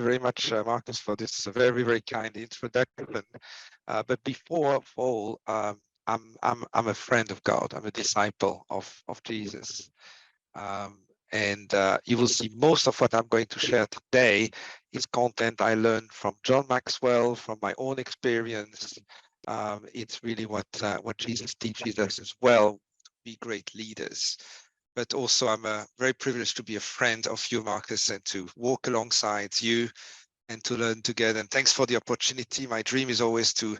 you very much, Marcus, for this very, very kind introduction. But before all, I'm a friend of God. I'm a disciple of Jesus. And you will see most of what I'm going to share today is content I learned from John Maxwell, from my own experience. It's really what Jesus teaches us as well, to be great leaders. But also I'm very privileged to be a friend of you, Marcus, and to walk alongside you and to learn together. And thanks for the opportunity. My dream is always to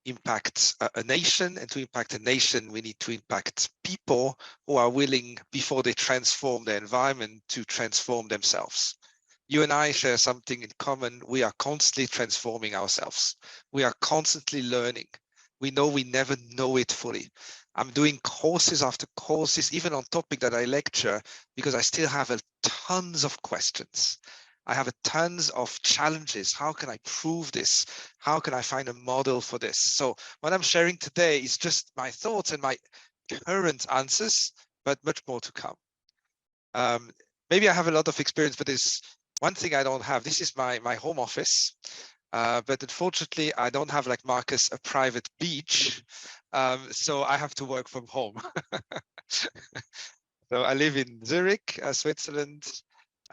impact a nation, and to impact a nation, we need to impact people who are willing, before they transform their environment, to transform themselves. You and I share something in common. We are constantly transforming ourselves. We are constantly learning. We know we never know it fully. I'm doing courses after courses, even on topic that I lecture, because I still have tons of questions. I have tons of challenges. How can I prove this? How can I find a model for this? So what I'm sharing today is just my thoughts and my current answers, but much more to come. Maybe I have a lot of experience, but there's one thing I don't have. This is my home office. But unfortunately, I don't have, like Marcus, a private beach. So I have to work from home. So I live in Zurich, Switzerland.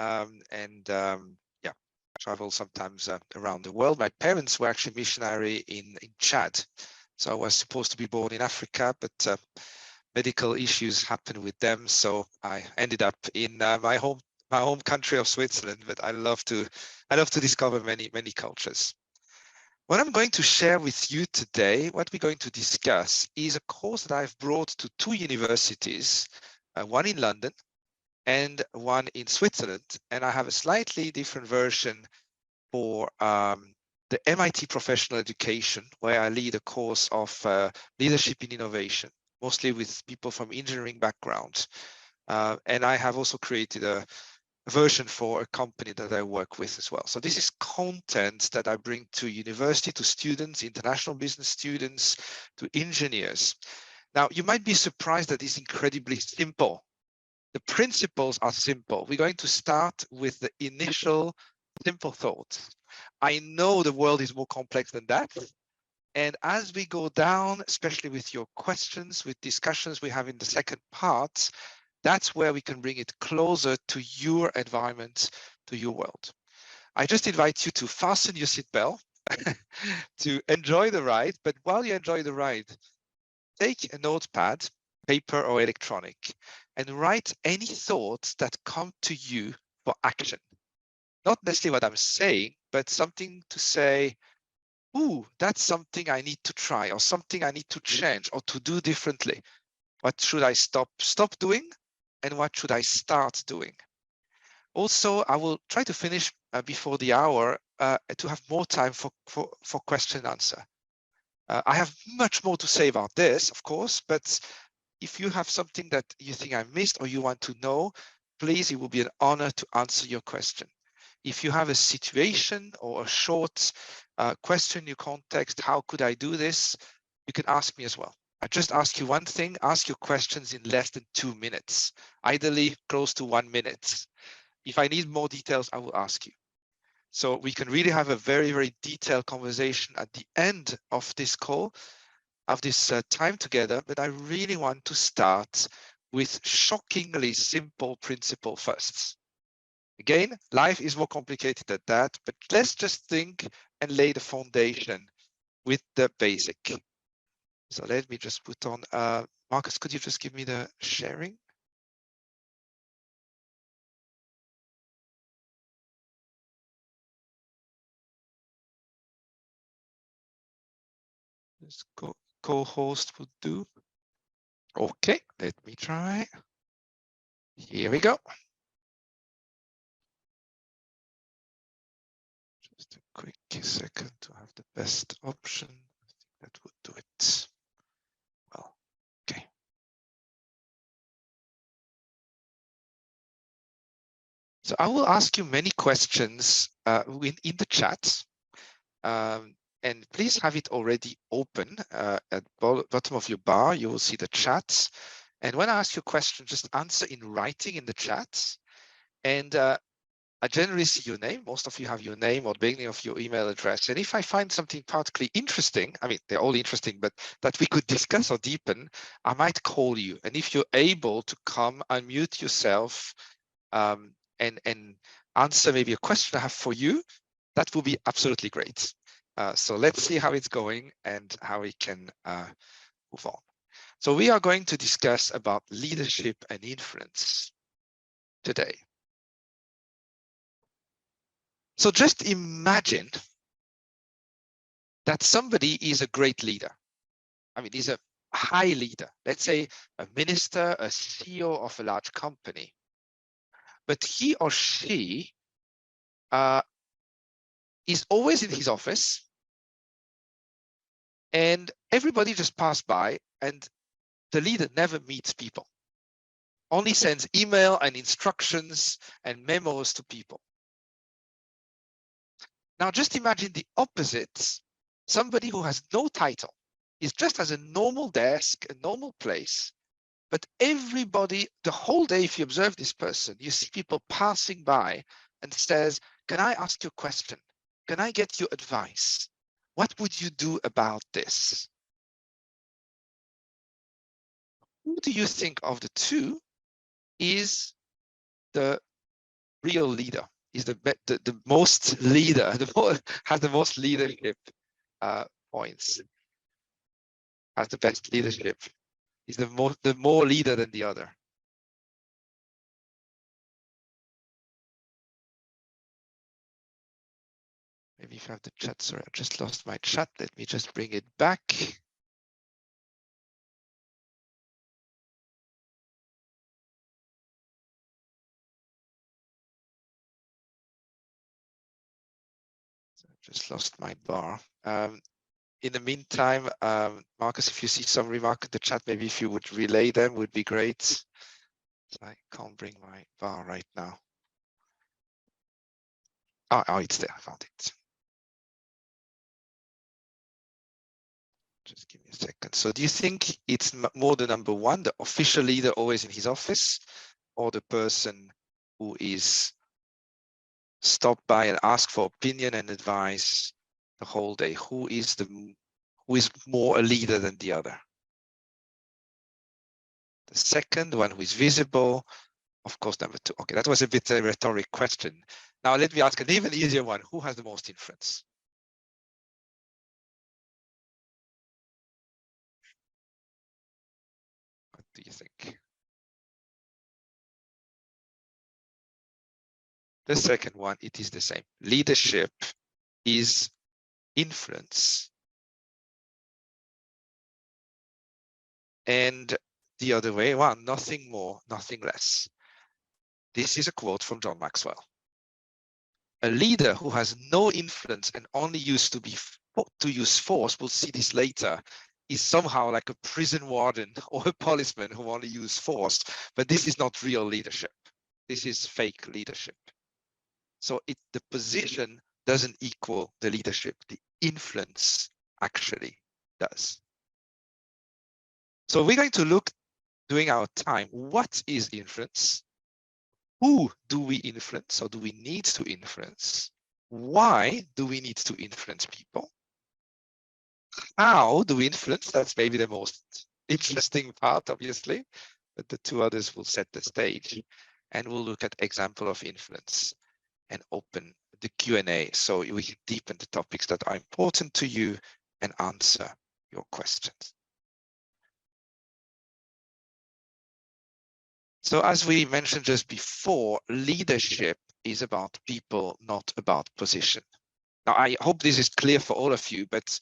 Yeah, travel sometimes around the world. My parents were actually missionary in Chad. So I was supposed to be born in Africa, but medical issues happened with them. So I ended up in my home country of Switzerland, but I love to discover many cultures. What I'm going to share with you today, what we're going to discuss, is a course that I've brought to 2 universities, one in London and one in Switzerland. And I have a slightly different version for the MIT Professional Education, where I lead a course of leadership in innovation, mostly with people from engineering backgrounds. And I have also created a version for a company that I work with as well. So this is content that I bring to university, to students, international business students, to engineers. Now, you might be surprised that it's incredibly simple. The principles are simple. We're going to start with the initial simple thoughts. I know the world is more complex than that. And as we go down, especially with your questions, with discussions we have in the second part, that's where we can bring it closer to your environment, to your world. I just invite you to fasten your seatbelt, to enjoy the ride. But while you enjoy the ride, take a notepad, paper or electronic, and write any thoughts that come to you for action. Not necessarily what I'm saying, but something to say, ooh, that's something I need to try, or something I need to change or to do differently. What should I stop doing? And what should I start doing? Also, I will try to finish before the hour to have more time for question and answer. I have much more to say about this, of course, but if you have something that you think I missed or you want to know, please, it will be an honor to answer your question. If you have a situation or a short question in your context, how could I do this? You can ask me as well. I just ask you one thing, ask your questions in less than 2 minutes, ideally close to 1 minute. If I need more details, I will ask you. So we can really have a very, very detailed conversation at the end of this call, of this time together. But I really want to start with shockingly simple principle first. Again, life is more complicated than that, but let's just think and lay the foundation with the basic. So let me just put on, Marcus, could you just give me the sharing? This co-host would do. Okay, let me try. Here we go. Just a quick second to have the best option. I think that would do it. Well, okay. So I will ask you many questions in the chat. And please have it already open at bottom of your bar. You will see the chat. And when I ask you a question, just answer in writing in the chat. And I generally see your name. Most of you have your name or the beginning of your email address. And if I find something particularly interesting, I mean, they're all interesting, but that we could discuss or deepen, I might call you. And if you're able to come, unmute yourself and answer maybe a question I have for you, that will be absolutely great. So let's see how it's going and how we can move on. So we are going to discuss about leadership and influence today. So just imagine that somebody is a great leader. I mean, he's a high leader, let's say a minister, a CEO of a large company, but he or she is always in his office and everybody just passed by and the leader never meets people, only sends email and instructions and memos to people. Now just imagine the opposite, somebody who has no title, is just has a normal desk, a normal place, but everybody, the whole day, if you observe this person, you see people passing by and says, can I ask you a question? Can I get your advice? What would you do about this? Who do you think of the two is the real leader? Is the most leader, has the most leadership points, has the best leadership, is the more leader than the other? Maybe if you have the chat, sorry, I just lost my chat. Let me just bring it back. So I just lost my bar. In the meantime, Marcus, if you see some remark in the chat, maybe if you would relay them, would be great. So I can't bring my bar right now. Oh, it's there. I found it. Just give me a second. So do you think it's more the number one, the official leader always in his office, or the person who is stopped by and ask for opinion and advice the whole day? Who is more a leader than the other? The second one, who is visible, of course, number two. Okay, that was a bit a rhetoric question. Now let me ask an even easier one. Who has the most influence? What do you think? The second one, it is the same. Leadership is influence. And the other way around, nothing more, nothing less. This is a quote from John Maxwell. A leader who has no influence and only used to use force, we'll see this later, is somehow like a prison warden or a policeman who only use force. But this is not real leadership. This is fake leadership. So the position doesn't equal the leadership. The influence actually does. So we're going to look during our time, what is influence? Who do we influence or do we need to influence? Why do we need to influence people? How do we influence? That's maybe the most interesting part, obviously, but the two others will set the stage. And we'll look at example of influence and open the Q&A so we can deepen the topics that are important to you and answer your questions. So as we mentioned just before, leadership is about people, not about position. Now, I hope this is clear for all of you, but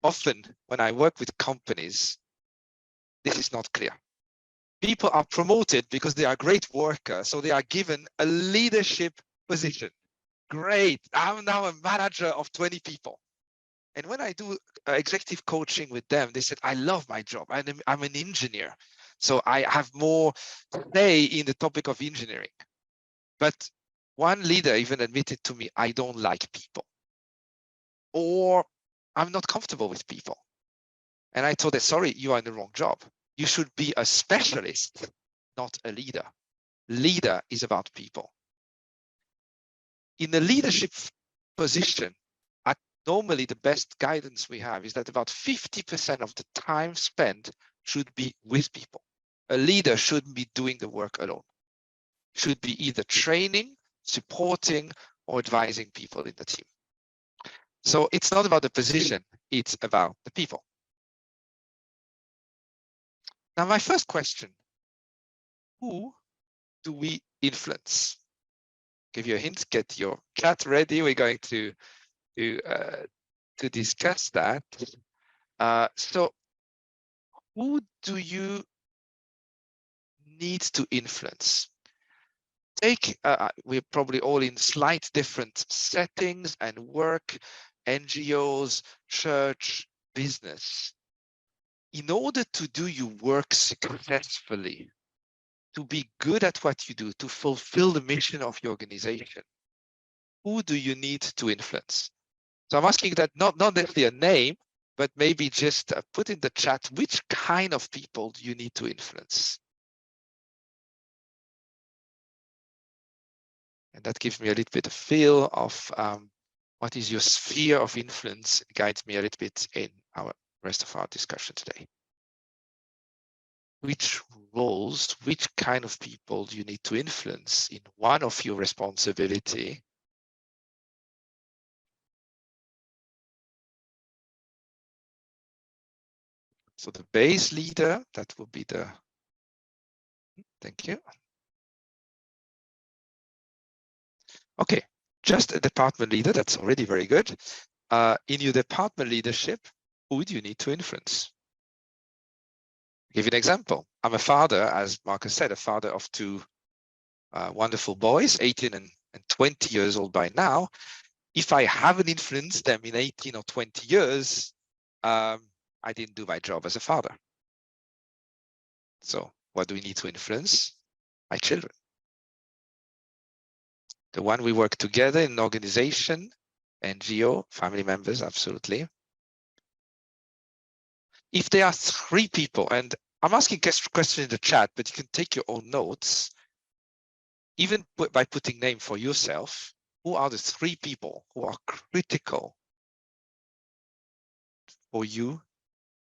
often when I work with companies, this is not clear. People are promoted because they are great workers, so they are given a leadership position. Great, I'm now a manager of 20 people. And when I do executive coaching with them, they said, I love my job. I'm an engineer. So I have more say in the topic of engineering. But one leader even admitted to me, I don't like people. Or I'm not comfortable with people. And I told her, sorry, you are in the wrong job. You should be a specialist, not a leader. Leader is about people. In a leadership position, normally the best guidance we have is that about 50% of the time spent should be with people. A leader shouldn't be doing the work alone. Should be either training, supporting, or advising people in the team. So it's not about the position, it's about the people. Now, my first question, who do we influence? Give you a hint, get your chat ready. We're going to discuss that. So who do you need to influence? We're probably all in slight different settings and work, NGOs, church, business. In order to do your work successfully, to be good at what you do, to fulfill the mission of your organization, who do you need to influence? So I'm asking that not necessarily a name, but maybe just put in the chat, which kind of people do you need to influence? And that gives me a little bit of feel of what is your sphere of influence. It guides me a little bit in our rest of our discussion today. Which roles, which kind of people do you need to influence in one of your responsibility? So the base leader, that will be the, thank you. Okay, just a department leader, that's already very good. In your department leadership, who do you need to influence? I'll give you an example. I'm a father, as Marcus said, a father of two wonderful boys, 18 and 20 years old by now. If I haven't influenced them in 18 or 20 years, I didn't do my job as a father. So what do we need to influence? My children. The one we work together in an organization, NGO, family members, absolutely. If there are three people, and I'm asking questions in the chat, but you can take your own notes, even by putting name for yourself, who are the three people who are critical for you,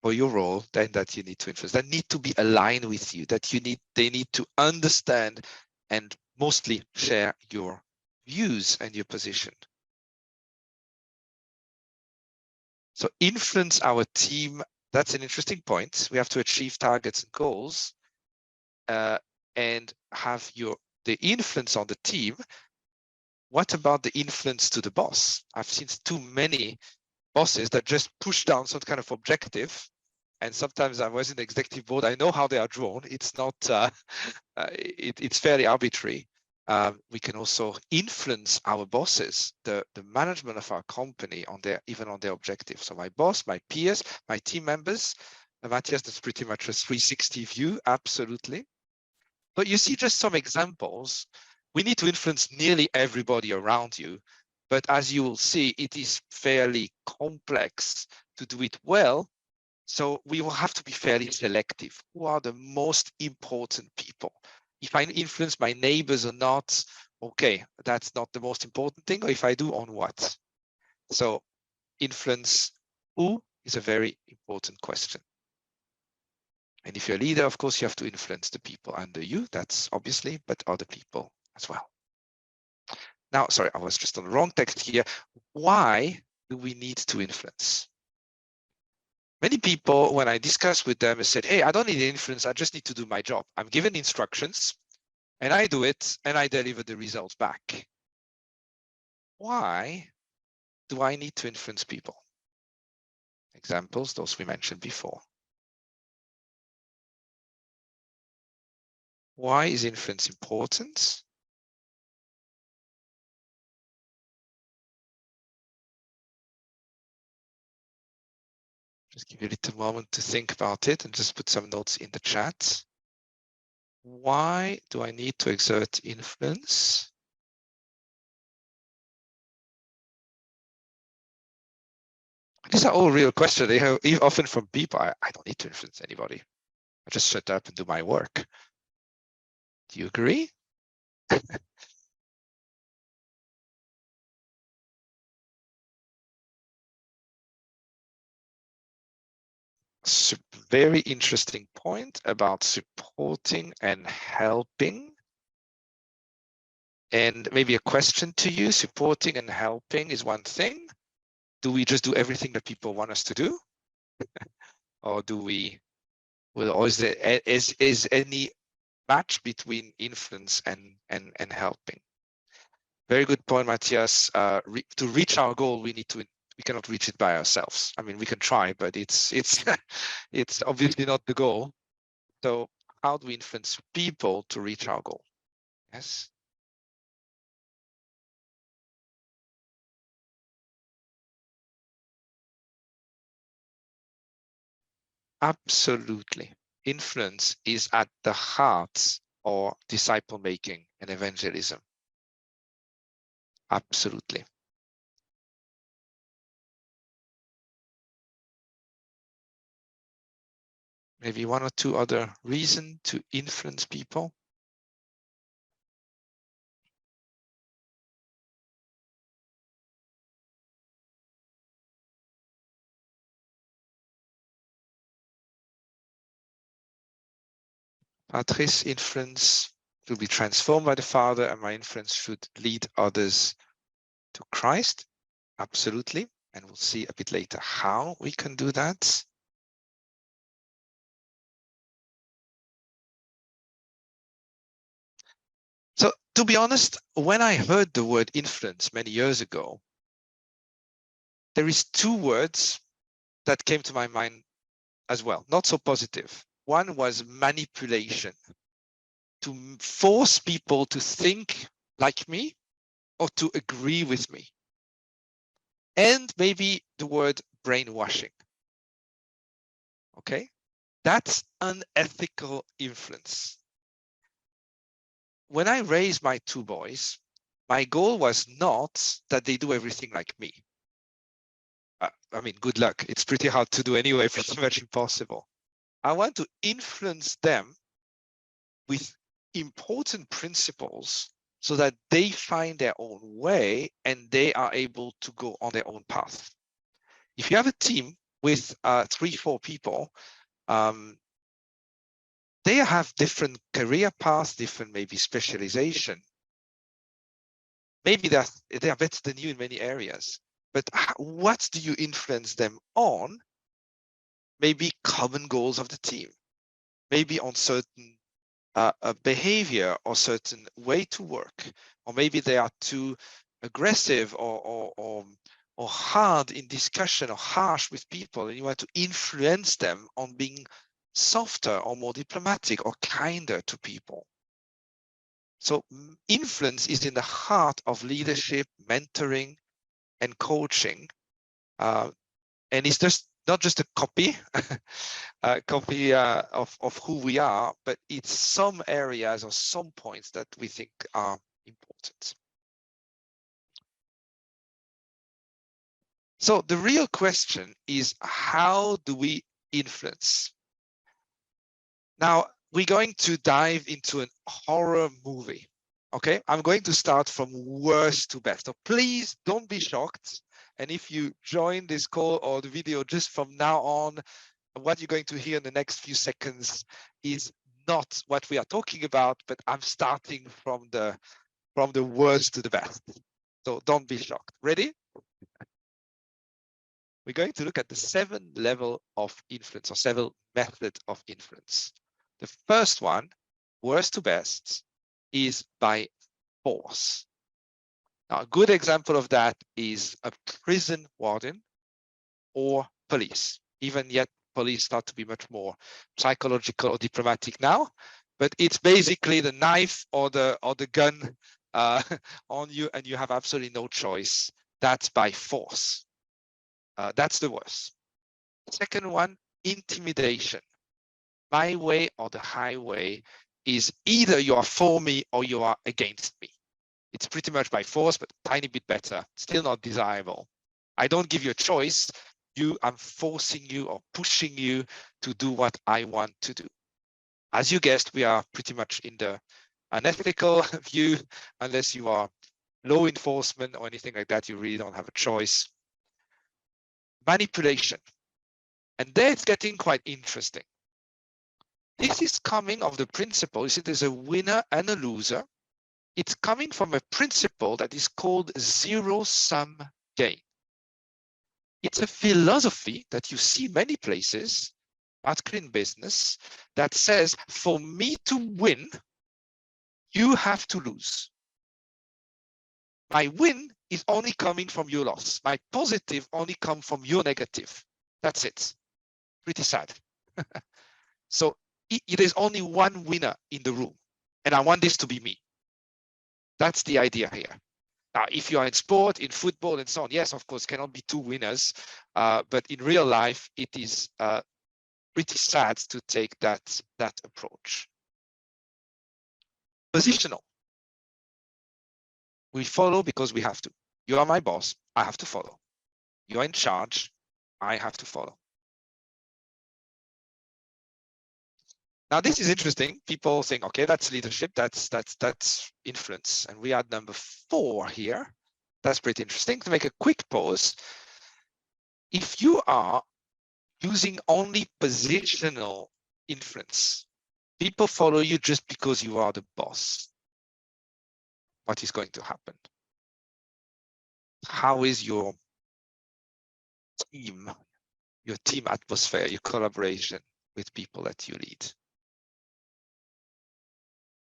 for your role, then that you need to influence, that need to be aligned with you, that they need to understand and mostly share your views and your position. So influence our team. That's an interesting point. We have to achieve targets and goals and have the influence on the team. What about the influence to the boss? I've seen too many bosses that just push down some kind of objective. And sometimes I was in the executive board. I know how they are drawn. It's not, it's fairly arbitrary. We can also influence our bosses, the management of our company even on their objectives. So my boss, my peers, my team members, Matthias, that's pretty much a 360 view, absolutely. But you see just some examples. We need to influence nearly everybody around you. But as you will see, it is fairly complex to do it well. So we will have to be fairly selective. Who are the most important people? If I influence my neighbors or not, okay, that's not the most important thing. Or if I do, on what? So influence who is a very important question. And if you're a leader, of course, you have to influence the people under you. That's obviously, but other people as well. Now, sorry, I was just on the wrong text here. Why do we need to influence? Many people, when I discuss with them, said, hey, I don't need influence. I just need to do my job. I'm given instructions and I do it and I deliver the results back. Why do I need to influence people? Examples, those we mentioned before. Why is influence important? Just give you a little moment to think about it and just put some notes in the chat. Why do I need to exert influence? These are all real questions. They have often from people. I don't need to influence anybody. I just shut up and do my work. Do you agree? very interesting point about supporting and helping. And maybe a question to you, supporting and helping is one thing. Do we just do everything that people want us to do? Or do we, or is there is any match between influence and helping? Very good point, Matthias. To reach our goal, we cannot reach it by ourselves. I mean, we can try, but it's it's obviously not the goal. So how do we influence people to reach our goal? Yes. Absolutely. Influence is at the heart of disciple making and evangelism. Absolutely. Maybe one or two other reasons to influence people. Patrice, influence to be transformed by the Father, and my influence should lead others to Christ. Absolutely. And we'll see a bit later how we can do that. So to be honest, when I heard the word influence many years ago, there is two words that came to my mind as well, not so positive. One was manipulation, to force people to think like me or to agree with me. And maybe the word brainwashing. Okay, that's unethical influence. When I raised my two boys, my goal was not that they do everything like me. I mean, good luck. It's pretty hard to do anyway, pretty much impossible. I want to influence them with important principles so that they find their own way and they are able to go on their own path. If you have a team with 3-4 people, they have different career paths, different maybe specialization. Maybe they are better than you in many areas, but what do you influence them on? Maybe common goals of the team, maybe on certain a behavior or certain way to work, or maybe they are too aggressive or hard in discussion or harsh with people, and you want to influence them on being softer or more diplomatic or kinder to people. So influence is in the heart of leadership, mentoring, and coaching, and it's just not just a copy of who we are, but it's some areas or some points that we think are important. So the real question is, how do we influence? Now, we're going to dive into a horror movie. Okay, I'm going to start from worst to best. So please don't be shocked. And if you join this call or the video just from now on, what you're going to hear in the next few seconds is not what we are talking about, but I'm starting from the worst to the best. So don't be shocked. Ready? We're going to look at the 7 levels of influence, or 7 methods of influence. The first one, worst to best, is by force. Now, a good example of that is a prison warden or police. Even yet, police start to be much more psychological or diplomatic now, but it's basically the knife or the gun on you, and you have absolutely no choice. That's by force. That's the worst. Second one, intimidation. My way or the highway is either you are for me or you are against me. It's pretty much by force, but a tiny bit better. Still not desirable. I don't give you a choice. I'm forcing you or pushing you to do what I want to do. As you guessed, we are pretty much in the unethical view. Unless you are law enforcement or anything like that, you really don't have a choice. Manipulation. And there it's getting quite interesting. This is coming of the principle, you see, there's a winner and a loser. It's coming from a principle that is called zero-sum game. It's a philosophy that you see many places, particularly in business, that says, for me to win, you have to lose. My win is only coming from your loss. My positive only comes from your negative. That's it. Pretty sad. So it is only one winner in the room, and I want this to be me. That's the idea here. Now, if you are in sport, in football, and so on, yes, of course, cannot be two winners. But in real life, it is pretty sad to take that approach. Positional. We follow because we have to. You are my boss, I have to follow. You are in charge, I have to follow. Now, this is interesting. People think, okay, that's leadership, that's influence. And we are number 4 here. That's pretty interesting. To make a quick pause, if you are using only positional influence, people follow you just because you are the boss. What is going to happen? How is your team atmosphere, your collaboration with people that you lead?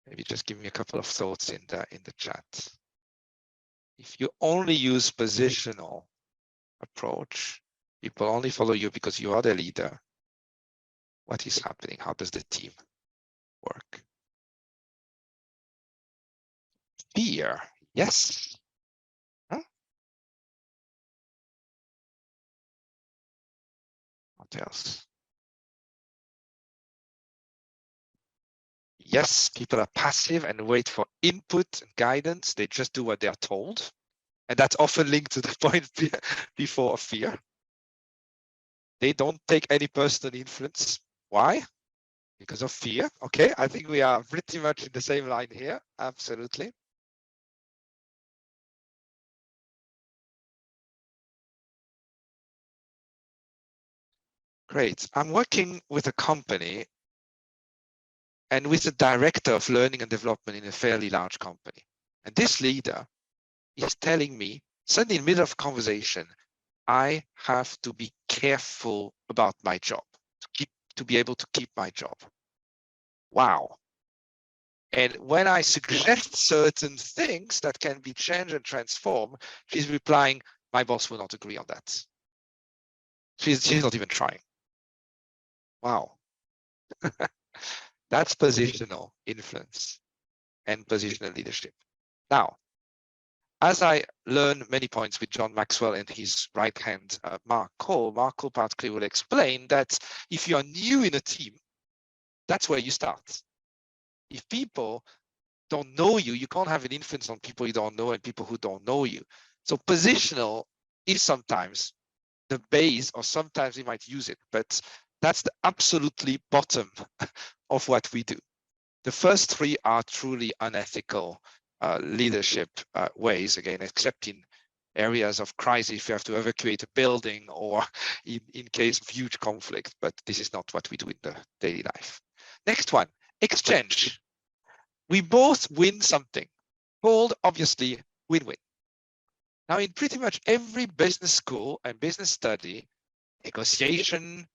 Maybe just give me a couple of thoughts in the chat. If you only use positional approach, people only follow you because you are the leader. What is happening? How does the team work? Fear, yes. Huh? What else? Yes, people are passive and wait for input and guidance. They just do what they are told. And that's often linked to the point before of fear. They don't take any personal influence. Why? Because of fear. Okay, I think we are pretty much in the same line here. Absolutely. Great. I'm working with a company and with the director of learning and development in a fairly large company. And this leader is telling me, suddenly in the middle of conversation, I have to be careful about my job, to be able to keep my job. Wow. And when I suggest certain things that can be changed and transformed, she's replying, my boss will not agree on that. She's not even trying. Wow. That's positional influence and positional leadership. Now, as I learn many points with John Maxwell and his right hand, Mark Cole particularly will explain that if you are new in a team, that's where you start. If people don't know you, you can't have an influence on people you don't know and people who don't know you. So positional is sometimes the base, or sometimes we might use it, but that's the absolutely bottom of what we do. The first 3 are truly unethical leadership ways, again, except in areas of crisis, if you have to evacuate a building or in case of huge conflict, but this is not what we do in the daily life. Next one, exchange. We both win something, called obviously win-win. Now, in pretty much every business school and business study, negotiation,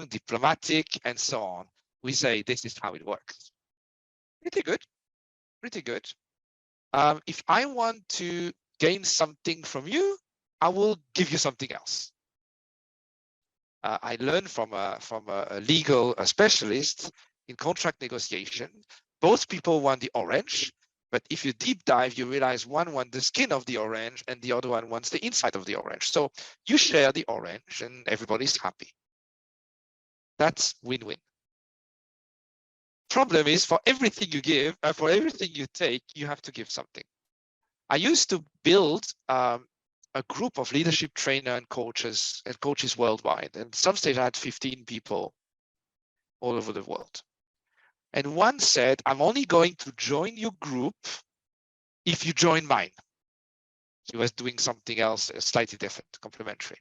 diplomatic, and so on, we say this is how it works. Pretty good, pretty good. If I want to gain something from you, I will give you something else. I learned from a legal specialist in contract negotiation. Both people want the orange, but if you deep dive, you realize one wants the skin of the orange and the other one wants the inside of the orange. So you share the orange and everybody's happy. That's win-win. Problem is, for everything you give, for everything you take, you have to give something. I used to build a group of leadership trainer and coaches worldwide. And at some stage I had 15 people all over the world. And one said, I'm only going to join your group if you join mine. He was doing something else, slightly different, complementary.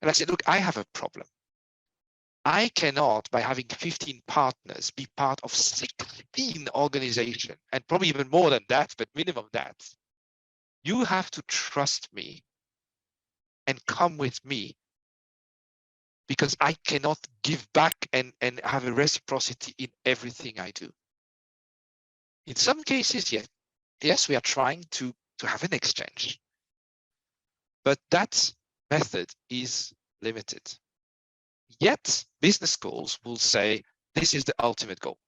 And I said, look, I have a problem. I cannot, by having 15 partners, be part of 16 organizations, and probably even more than that, but minimum that. You have to trust me and come with me, because I cannot give back and have a reciprocity in everything I do. In some cases, yes, we are trying to have an exchange, but that method is limited. Yet business schools will say, this is the ultimate goal.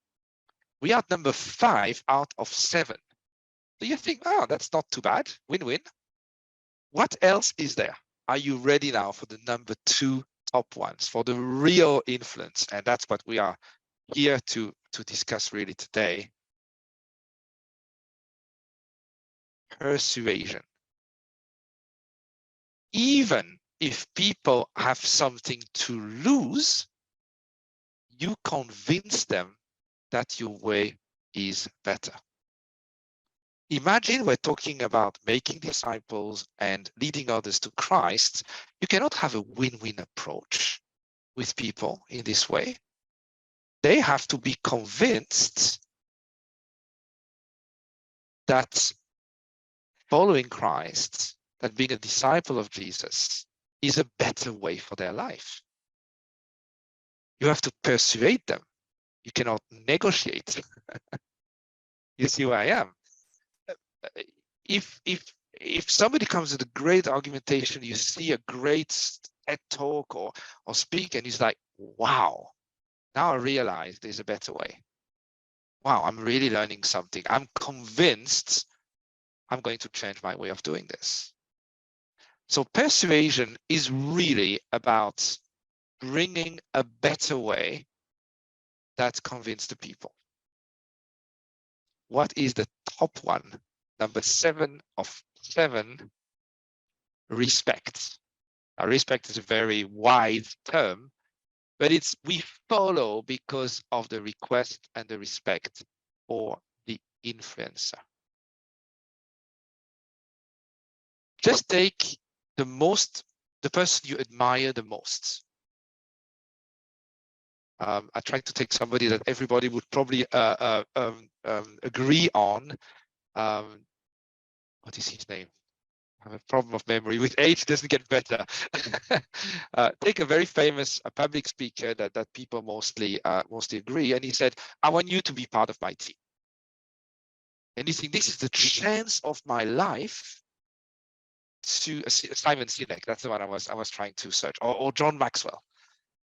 We are number 5 out of 7. So you think, oh, that's not too bad, win-win. What else is there? Are you ready now for the number 2 top ones, for the real influence? And that's what we are here to discuss really today. Persuasion. Even if people have something to lose, you convince them that your way is better. Imagine we're talking about making disciples and leading others to Christ. You cannot have a win-win approach with people in this way. They have to be convinced that following Christ, that being a disciple of Jesus, is a better way for their life. You have to persuade them. You cannot negotiate. You see where I am? If somebody comes with a great argumentation, you see a great TED talk or speak, and he's like, wow, now I realize there's a better way. Wow, I'm really learning something. I'm convinced I'm going to change my way of doing this. So persuasion is really about bringing a better way that convinces the people. What is the top one? Number 7 of 7, respect. Now, respect is a very wide term, but it's we follow because of the request and the respect for the influencer. Just take the person you admire the most. I tried to take somebody that everybody would probably agree on. What is his name? I have a problem of memory. With age, it doesn't get better. Take a very famous public speaker that people mostly agree, and he said, "I want you to be part of my team." And you think this is the chance of my life. To Simon Sinek, that's the one I was trying to search, or John Maxwell.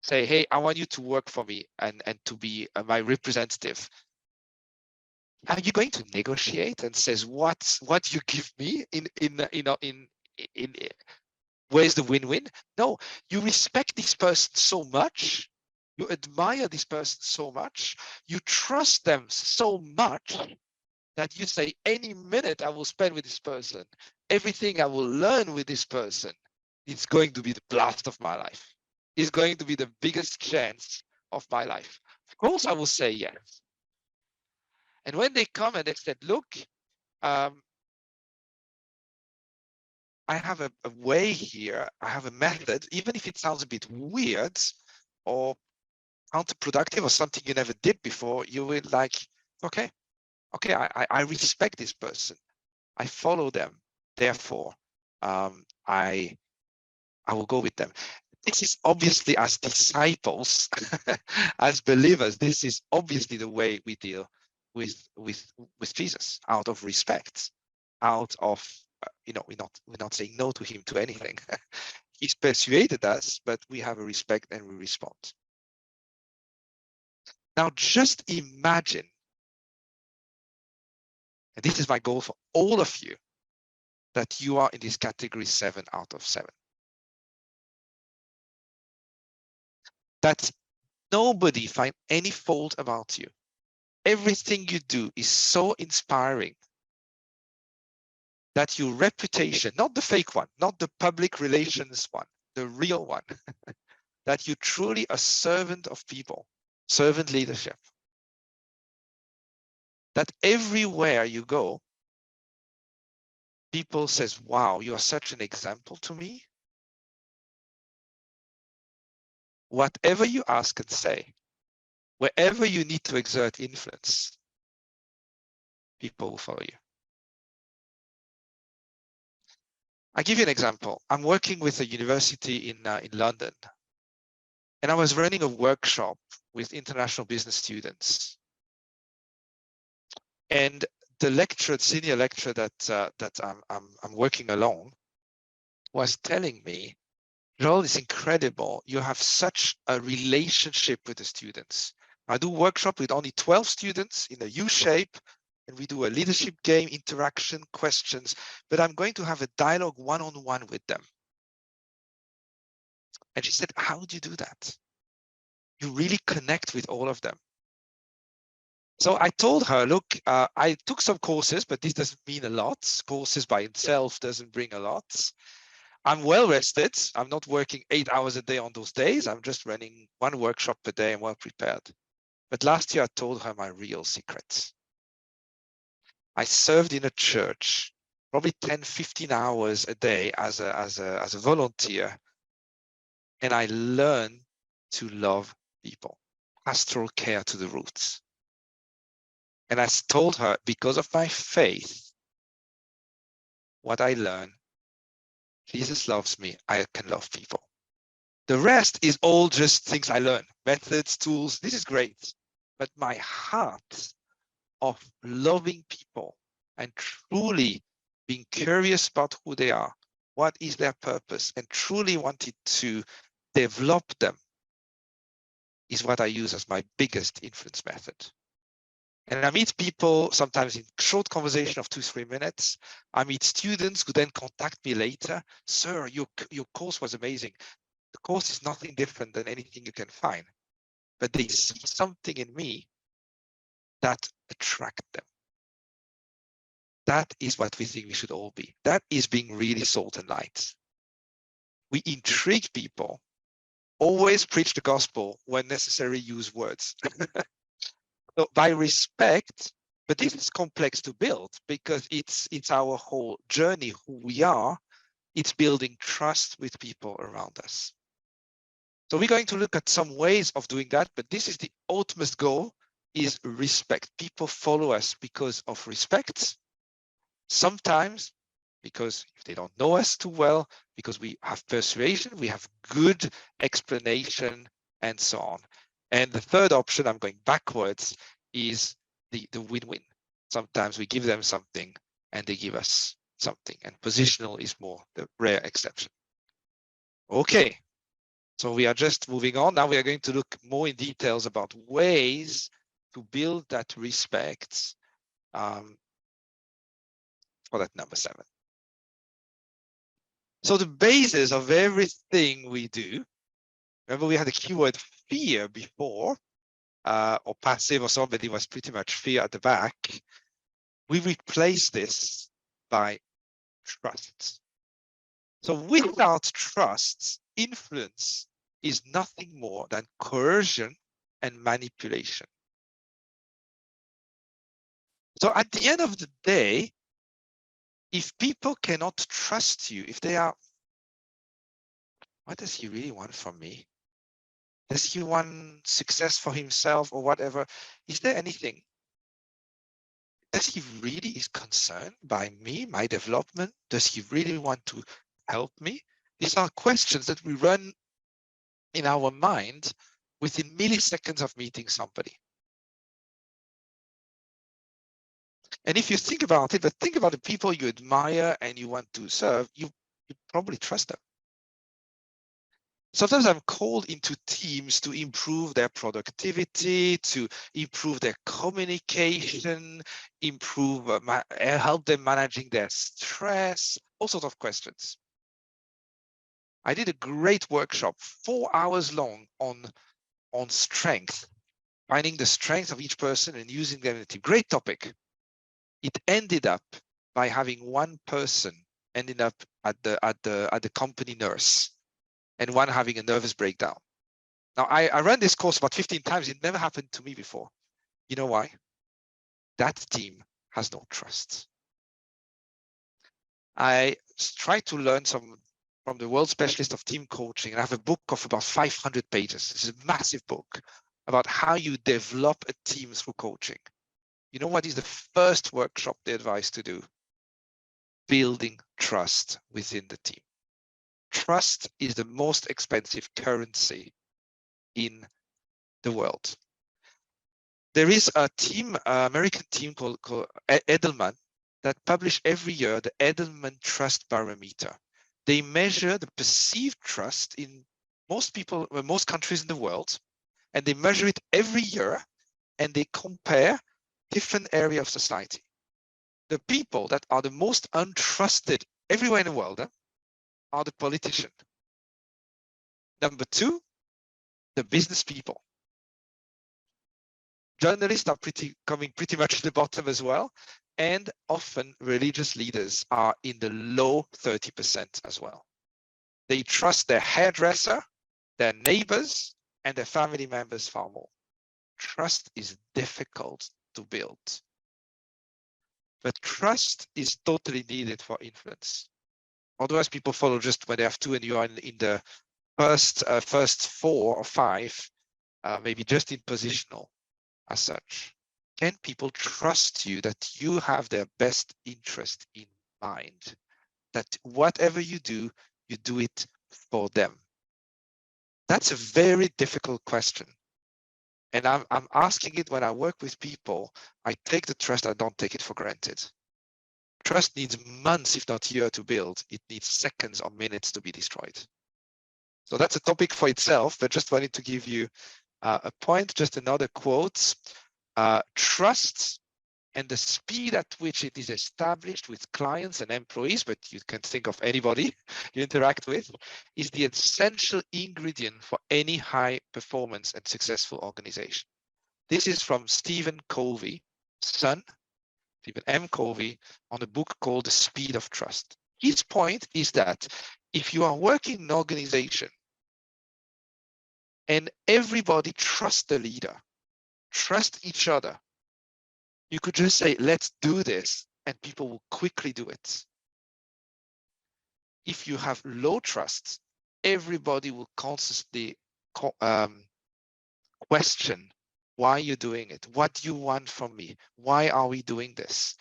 Say, hey, I want you to work for me and to be my representative. Are you going to negotiate and says what you give me in where's the win-win? No, you respect this person so much, you admire this person so much, you trust them so much that you say any minute I will spend with this person, everything I will learn with this person, it's going to be the blast of my life. It's going to be the biggest chance of my life. Of course, I will say yes. And when they come and they said, look, I have a way here, I have a method, even if it sounds a bit weird or counterproductive or something you never did before, you will like, okay, I respect this person. I follow them. Therefore, I will go with them. This is obviously, as disciples, as believers, this is obviously the way we deal with Jesus, out of respect, out of we're not saying no to him to anything. He's persuaded us, but we have a respect and we respond. Now, just imagine, and this is my goal for all of you, that you are in this category 7 out of 7. That nobody find any fault about you. Everything you do is so inspiring that your reputation, not the fake one, not the public relations one, the real one, that you're truly a servant of people, servant leadership. That everywhere you go, people says, wow, you are such an example to me. whatever you ask and say, wherever you need to exert influence, people will follow you. I'll give you an example. I'm working with a university in London, and I was running a workshop with international business students. And the lecturer, senior lecturer that I'm working along, was telling me, Joel, it's incredible. You have such a relationship with the students. I do workshop with only 12 students in a U shape, and we do a leadership game, interaction, questions, but I'm going to have a dialogue one-on-one with them. And she said, how do you do that? You really connect with all of them. So I told her, look, I took some courses, but this doesn't mean a lot. Courses by itself doesn't bring a lot. I'm well rested. I'm not working 8 hours a day on those days. I'm just running one workshop per day and well prepared. But last year I told her my real secret. I served in a church, probably 10, 15 hours a day as a volunteer. And I learned to love people, pastoral care to the roots. And I told her, because of my faith, what I learned, Jesus loves me, I can love people. The rest is all just things I learned, methods, tools. This is great. But my heart of loving people and truly being curious about who they are, what is their purpose, and truly wanted to develop them is what I use as my biggest influence method. And I meet people sometimes in short conversation of 2-3 minutes. I meet students who then contact me later. Sir, your course was amazing. The course is nothing different than anything you can find, but they see something in me that attract them. That is what we think we should all be. That is being really salt and light. We intrigue people, always preach the gospel, when necessary use words. So by respect, but this is complex to build because it's our whole journey, who we are. It's building trust with people around us. So we're going to look at some ways of doing that, but this is the ultimate goal, is respect. People follow us because of respect. Sometimes because if they don't know us too well, because we have persuasion, we have good explanation, and so on. And the third option, I'm going backwards, is the win-win. Sometimes we give them something and they give us something, and positional is more the rare exception. Okay, so we are just moving on. Now we are going to look more in details about ways to build that respect for that number 7. So the basis of everything we do, remember we had the keyword fear before, or passive, or somebody was pretty much fear at the back. We replace this by trust. So without trust, influence is nothing more than coercion and manipulation. So at the end of the day, if people cannot trust you, if they are, what does he really want from me? Does he want success for himself or whatever? Is there anything? Does he really is concerned by me, my development? Does he really want to help me? These are questions that we run in our mind within milliseconds of meeting somebody. And if you think about it, but think about the people you admire and you want to serve, you probably trust them. Sometimes I'm called into teams to improve their productivity, to improve their communication, improve, help them managing their stress, all sorts of questions. I did a great workshop, 4 hours long, on strength, finding the strength of each person and using them in a team. Great topic. It ended up by having one person ending up at the company nurse, and one having a nervous breakdown. Now, I ran this course about 15 times. It never happened to me before. You know why? That team has no trust. I tried to learn some from the world specialist of team coaching. And I have a book of about 500 pages. It's a massive book about how you develop a team through coaching. You know what is the first workshop they advise to do? Building trust within the team. Trust is the most expensive currency in the world. There is a team, American team called Edelman, that publish every year the Edelman Trust Barometer. They measure the perceived trust in most countries in the world, and they measure it every year, and they compare different areas of society. The people that are the most untrusted everywhere in the world are the politicians. Number two, the business people. Journalists are coming pretty much to the bottom as well. And often religious leaders are in the low 30% as well. They trust their hairdresser, their neighbors, and their family members far more. Trust is difficult to build. But trust is totally needed for influence. Otherwise, people follow just when they have two and you are in the first 4 or 5, maybe just in positional as such. Can people trust you that you have their best interest in mind? That whatever you do it for them? That's a very difficult question. And I'm asking it when I work with people. I take the trust, I don't take it for granted. Trust needs months, if not years, to build. It needs seconds or minutes to be destroyed. So that's a topic for itself, but just wanted to give you a point, just another quote. Trust and the speed at which it is established with clients and employees, but you can think of anybody you interact with, is the essential ingredient for any high performance and successful organization. This is from Stephen Covey's son, Stephen M. Covey, on a book called The Speed of Trust. His point is that if you are working in an organization and everybody trusts the leader, trust each other, you could just say, let's do this, and people will quickly do it. If you have low trust, everybody will constantly question why you're doing it. What do you want from me? Why are we doing this?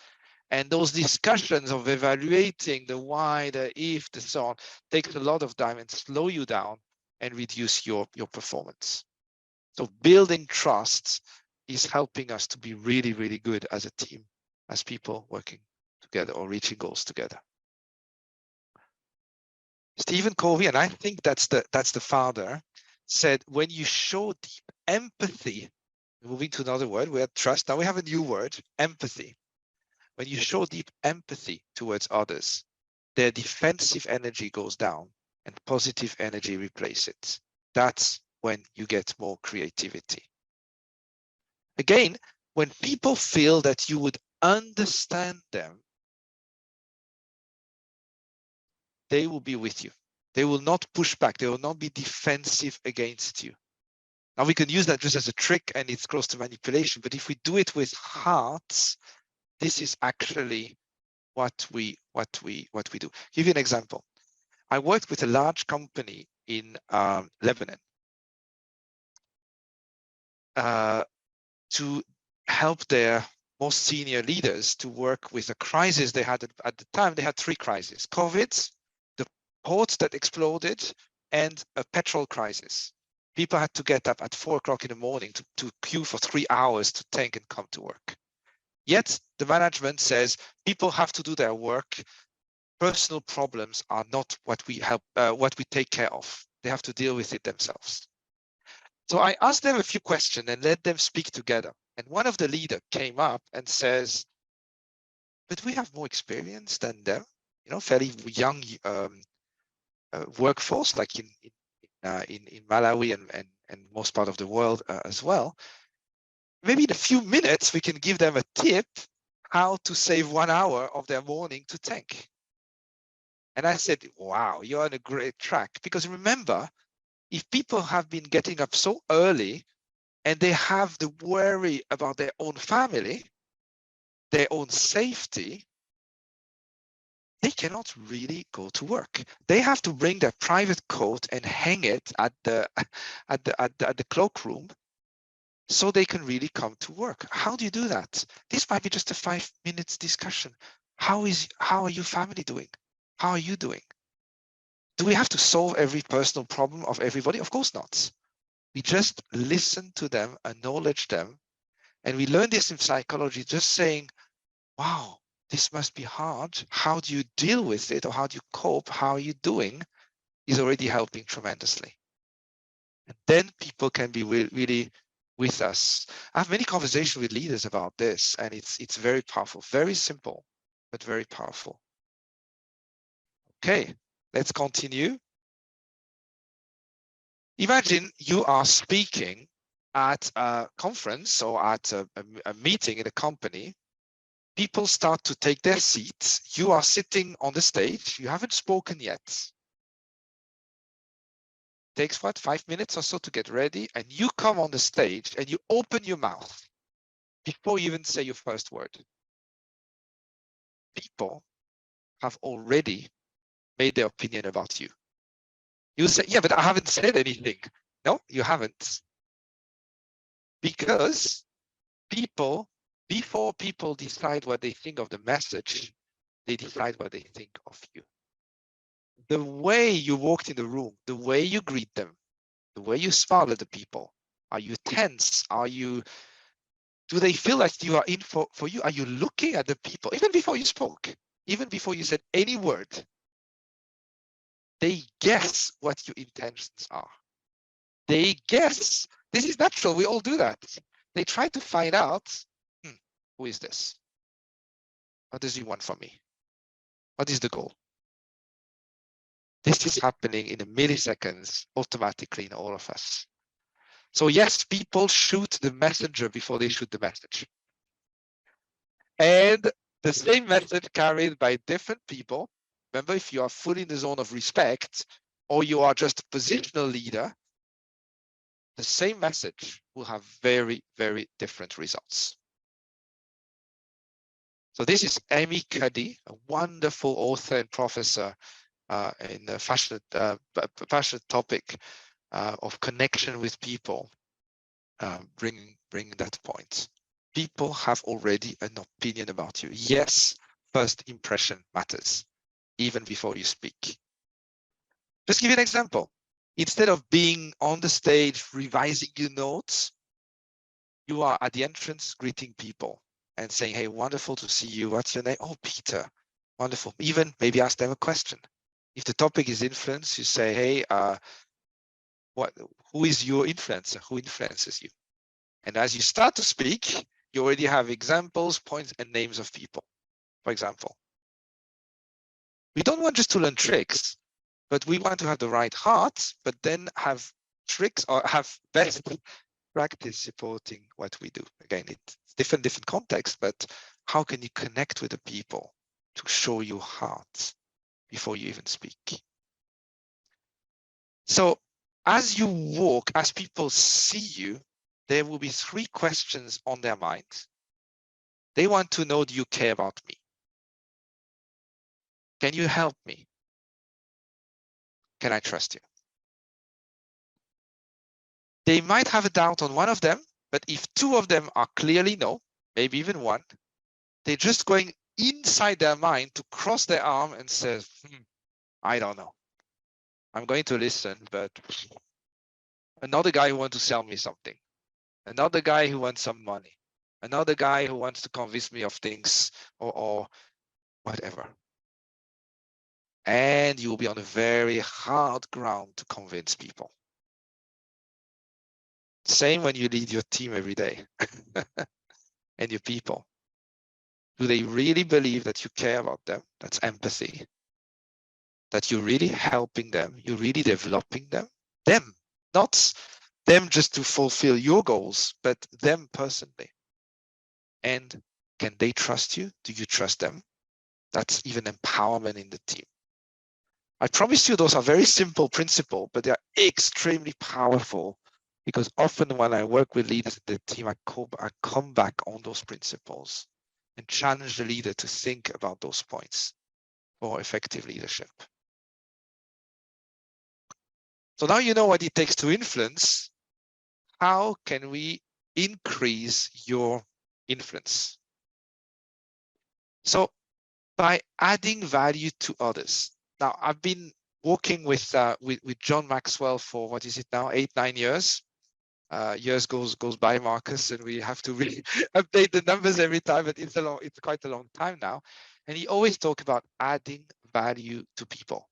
And those discussions of evaluating the why, the if, the so on, takes a lot of time and slow you down and reduce your performance. So building trust is helping us to be really, really good as a team, as people working together or reaching goals together. Stephen Covey, and I think that's the father, said, when you show deep empathy, moving to another word, we had trust, now we have a new word, empathy. When you show deep empathy towards others, their defensive energy goes down and positive energy replaces it. That's when you get more creativity. Again, when people feel that you would understand them, they will be with you. They will not push back. They will not be defensive against you. Now we can use that just as a trick and it's close to manipulation, but if we do it with hearts, this is actually what we do. Give you an example. I worked with a large company in Lebanon to help their most senior leaders to work with a crisis they had at the time. They had 3 crises: COVID, the ports that exploded, and a petrol crisis. People had to get up at 4 o'clock in the morning to queue for 3 hours to tank and come to work. Yet the management says people have to do their work. Personal problems are not what we take care of. They have to deal with it themselves. So I asked them a few questions and let them speak together. And one of the leaders came up and says, but we have more experience than them, fairly young workforce, like in Malawi and most part of the world as well. Maybe in a few minutes, we can give them a tip how to save 1 hour of their morning to tank. And I said, wow, you're on a great track. Because remember, if people have been getting up so early and they have the worry about their own family, their own safety, they cannot really go to work. They have to bring their private coat and hang it at the at the cloakroom so they can really come to work. How do you do that? This might be just a 5 minutes discussion. How are your family doing? How are you doing? Do we have to solve every personal problem of everybody? Of course not. We just listen to them, acknowledge them, and we learn this in psychology, just saying, wow, this must be hard. How do you deal with it, or how do you cope? How are you doing? Is already helping tremendously. And then people can be really with us. I have many conversations with leaders about this, and it's very powerful, very simple, but very powerful. Okay, let's continue. Imagine you are speaking at a conference or at a meeting in a company. People start to take their seats. You are sitting on the stage. You haven't spoken yet. Takes what, 5 minutes or so to get ready, and you come on the stage and you open your mouth before you even say your first word. People have already made their opinion about you. You say, yeah, but I haven't said anything. No, you haven't. Because people, before people decide what they think of the message, they decide what they think of you. The way you walked in the room, the way you greet them, the way you smile at the people. Are you tense? Do they feel like you are in for you? Are you looking at the people? Even before you spoke, even before you said any word, they guess what your intentions are. They guess. This is natural. We all do that. They try to find out, who is this? What does he want from me? What is the goal? This is happening in a milliseconds automatically in all of us. So yes, people shoot the messenger before they shoot the message. And the same message carried by different people. Remember, if you are fully in the zone of respect, or you are just a positional leader, the same message will have very, very different results. So this is Amy Cuddy, a wonderful author and professor in the fashion topic of connection with people, bringing that point. People have already an opinion about you. Yes, first impression matters, even before you speak. Just give you an example. Instead of being on the stage revising your notes, you are at the entrance greeting people and saying, hey, wonderful to see you. What's your name? Oh, Peter. Wonderful. Even maybe ask them a question. If the topic is influence, you say, hey, who is your influencer? Who influences you? And as you start to speak, you already have examples, points, and names of people, for example. We don't want just to learn tricks, but we want to have the right heart, but then have tricks or have best practice supporting what we do. Again, it's different context, but how can you connect with the people to show your heart before you even speak? So as you walk, as people see you, there will be 3 questions on their mind. They want to know, do you care about me? Can you help me? Can I trust you? They might have a doubt on one of them, but if 2 of them are clearly no, maybe even 1, they're just going inside their mind to cross their arm and say, I don't know. I'm going to listen, but another guy who wants to sell me something, another guy who wants some money, another guy who wants to convince me of things or whatever. And you'll be on a very hard ground to convince people. Same when you lead your team every day and your people. Do they really believe that you care about them? That's empathy. That you're really helping them, you're really developing them, not them just to fulfill your goals, but them personally. And can they trust you? Do you trust them? That's even empowerment in the team. I promise you those are very simple principles, but they are extremely powerful because often when I work with leaders in the team, I come back on those principles and challenge the leader to think about those points. for effective leadership. So now you know what it takes to influence. How can we increase your influence? So by adding value to others. Now I've been working with John Maxwell for, what is it now, 8-9 years. Years goes by, Marcus, and we have to really update the numbers every time, but it's quite a long time now. And he always talks about adding value to people.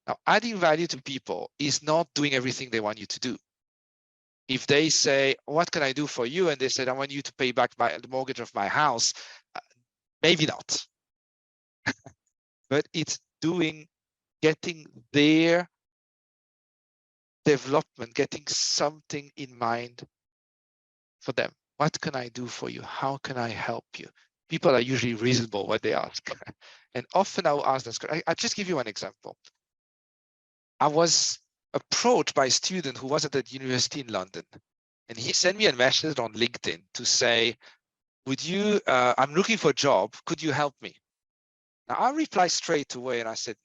Now, adding value to people is not doing everything they want you to do. If they say, what can I do for you? And they said, I want you to pay back the mortgage of my house, maybe not. But it's getting their development, getting something in mind for them. What can I do for you? How can I help you? People are usually reasonable what they ask. And often I will ask this. I'll just give you one example. I was approached by a student who was at the university in London, and he sent me a message on LinkedIn to say, would you, I'm looking for a job, could you help me? Now I replied straight away and I said,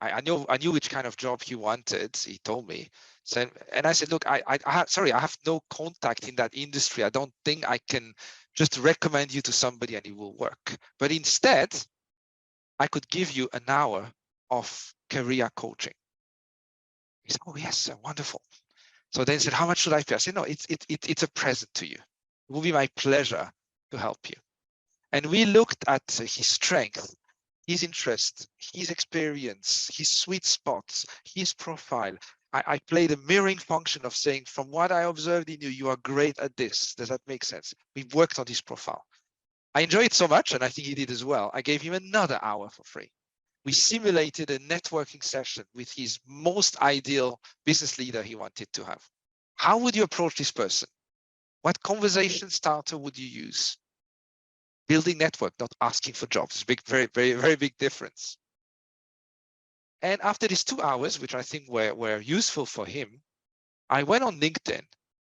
I knew which kind of job he wanted. He told me. So, and I said, look, I have no contact in that industry. I don't think I can just recommend you to somebody and it will work. But instead, I could give you an hour of career coaching. He said, oh yes, wonderful. So then he said, how much should I pay? I said, no, it's a present to you. It will be my pleasure to help you. And we looked at his strength, his interest, his experience, his sweet spots, his profile. I played a mirroring function of saying, from what I observed in you, you are great at this. Does that make sense? We worked on his profile. I enjoyed it so much, and I think he did as well. I gave him another hour for free. We simulated a networking session with his most ideal business leader he wanted to have. How would you approach this person? What conversation starter would you use? Building network, not asking for jobs. Big, very, very, very big difference. And after these 2 hours, which I think were useful for him, I went on LinkedIn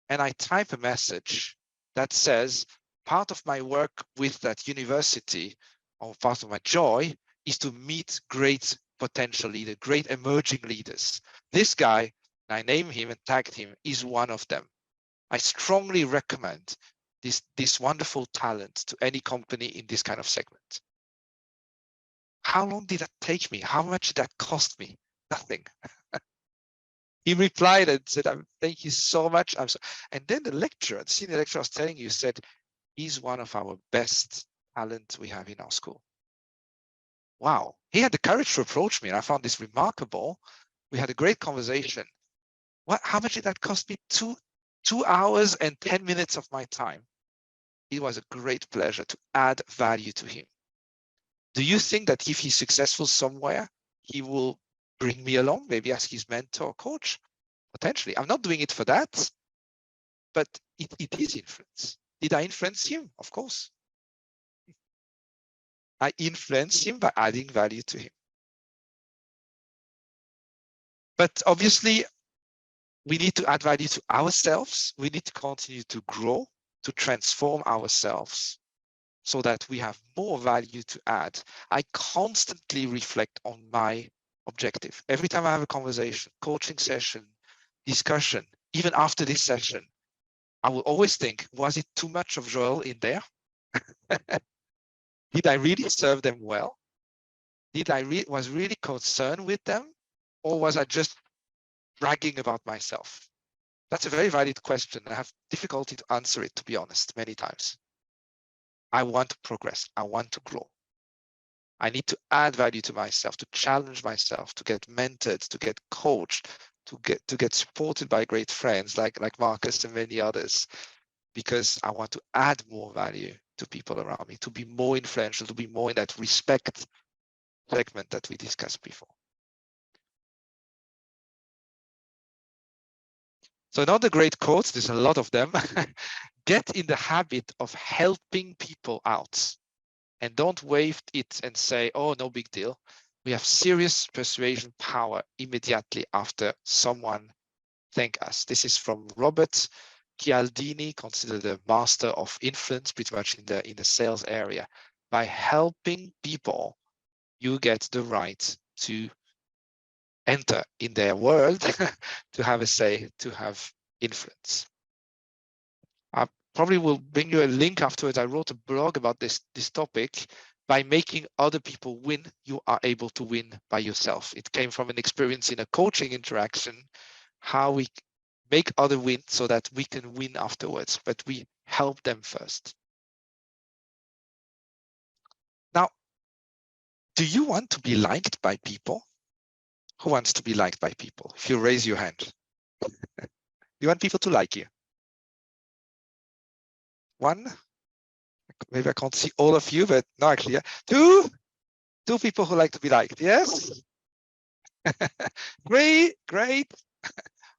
and I type a message that says, part of my work with that university, or part of my joy, is to meet great potential leaders, great emerging leaders. This guy, I named him and tagged him, is one of them. I strongly recommend this wonderful talent to any company in this kind of segment. How long did that take me? How much did that cost me? Nothing. He replied and said, thank you so much. And then the senior lecturer I was telling you, said, he's one of our best talent we have in our school. Wow. He had the courage to approach me, and I found this remarkable. We had a great conversation. How much did that cost me? 2 hours and 10 minutes of my time. It was a great pleasure to add value to him. Do you think that if he's successful somewhere, he will bring me along, maybe as his mentor or coach? Potentially. I'm not doing it for that, but it is influence. Did I influence him? Of course. I influenced him by adding value to him. But obviously, we need to add value to ourselves. We need to continue to grow, to transform ourselves so that we have more value to add. I constantly reflect on my objective. Every time I have a conversation, coaching session, discussion, even after this session, I will always think, was it too much of Joel in there? Did I really serve them well? Was really concerned with them? Or was I just bragging about myself? That's a very valid question. I have difficulty to answer it, to be honest, many times. I want to progress. I want to grow. I need to add value to myself, to challenge myself, to get mentored, to get coached, to get supported by great friends like Marcus and many others, because I want to add more value to people around me, to be more influential, to be more in that respect segment that we discussed before. So another great quote, there's a lot of them. Get in the habit of helping people out, and don't wave it and say, oh, no big deal. We have serious persuasion power immediately after someone thank us. This is from Robert Cialdini, considered a master of influence pretty much in the sales area. By helping people, you get the right to enter in their world, to have a say, to have influence. I probably will bring you a link afterwards. I wrote a blog about this topic. By making other people win, you are able to win by yourself. It came from an experience in a coaching interaction, how we make other win so that we can win afterwards, but we help them first. Now, do you want to be liked by people? Who wants to be liked by people? If you raise your hand. You want people to like you? One? Maybe I can't see all of you, but no, actually, yeah. Two people who like to be liked. Yes. Great, great.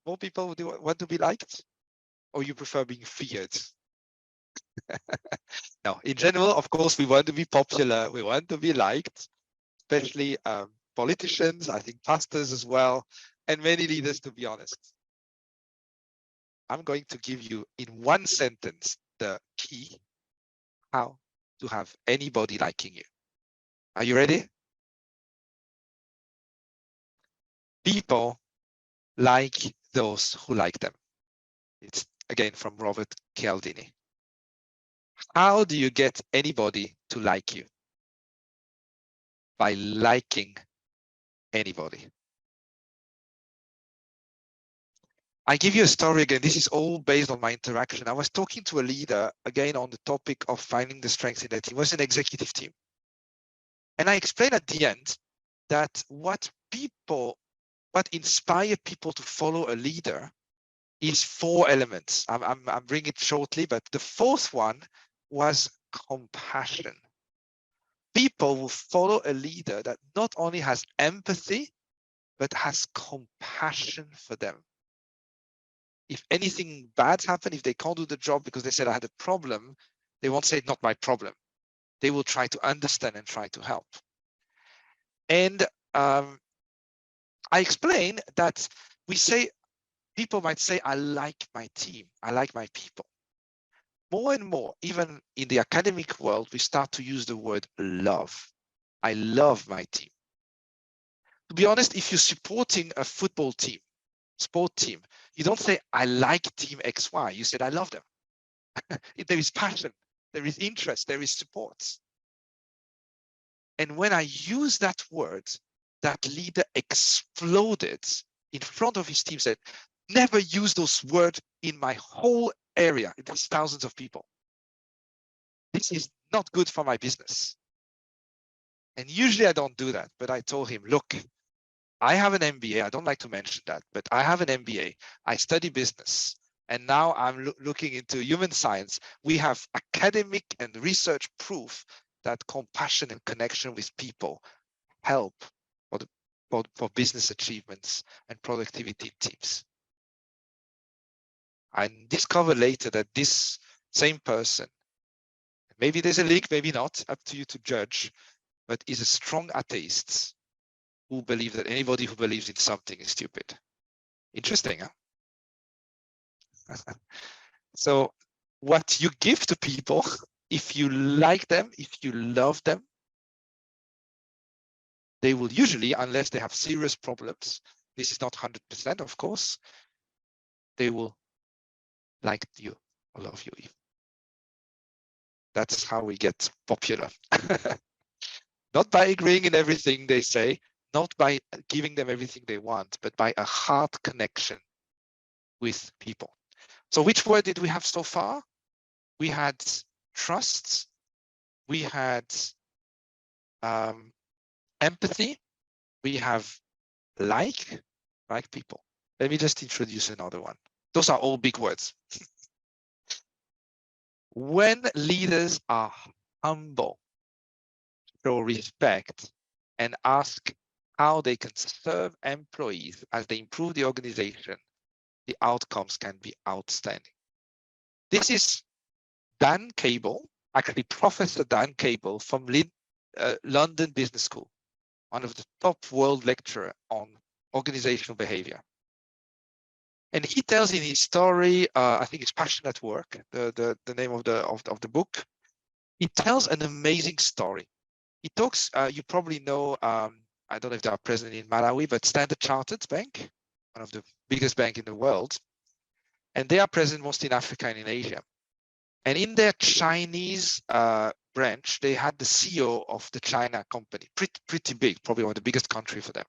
More people do want to be liked, or you prefer being feared? No, in general, of course, we want to be popular. We want to be liked, especially politicians, I think pastors as well, and many leaders, to be honest. I'm going to give you in one sentence the key how to have anybody liking you. Are you ready? People like those who like them. It's again from Robert Cialdini. How do you get anybody to like you? By liking anybody. I give you a story again. This is all based on my interaction. I was talking to a leader again on the topic of finding the strengths in their team. It was an executive team. And I explained at the end that what inspire people to follow a leader is 4 elements. I'm bringing it shortly, but the 4th one was compassion. People will follow a leader that not only has empathy, but has compassion for them. If anything bad happens, if they can't do the job because they said I had a problem, they won't say not my problem. They will try to understand and try to help. And I explain that people might say, I like my team, I like my people. More and more, even in the academic world, we start to use the word love. I love my team. To be honest, if you're supporting a football team, sport team, you don't say, I like team XY. You said, I love them. There is passion, there is interest, there is support. And when I use that word, that leader exploded in front of his team, said, never use those words in my whole area. There's thousands of people. This is not good for my business. And usually I don't do that, but I told him, look, I have an MBA. I don't like to mention that, but I have an MBA. I study business. And now I'm looking into human science. We have academic and research proof that compassion and connection with people help for business achievements and productivity in teams. I discovered later that this same person, maybe there's a link, maybe not, up to you to judge, but is a strong atheist who believes that anybody who believes in something is stupid. Interesting, huh? So what you give to people, if you like them, if you love them, they will usually, unless they have serious problems, this is not 100%, of course, they will like you or love you. That's how we get popular. Not by agreeing in everything they say, not by giving them everything they want, but by a heart connection with people. So which word did we have so far? We had trust, we had empathy, we have like people. Let me just introduce another one. Those are all big words. When leaders are humble, show respect, and ask how they can serve employees as they improve the organization, the outcomes can be outstanding. This is Dan Cable, actually Professor Dan Cable from London Business School, one of the top world lecturer on organizational behavior. And he tells in his story, I think it's Passion at Work, the name of the book. He tells an amazing story. He talks, you probably know, I don't know if they are present in Malawi, but Standard Chartered Bank, one of the biggest banks in the world. And they are present mostly in Africa and in Asia. And in their Chinese branch, they had the CEO of the China company, pretty big, probably one of the biggest country for them.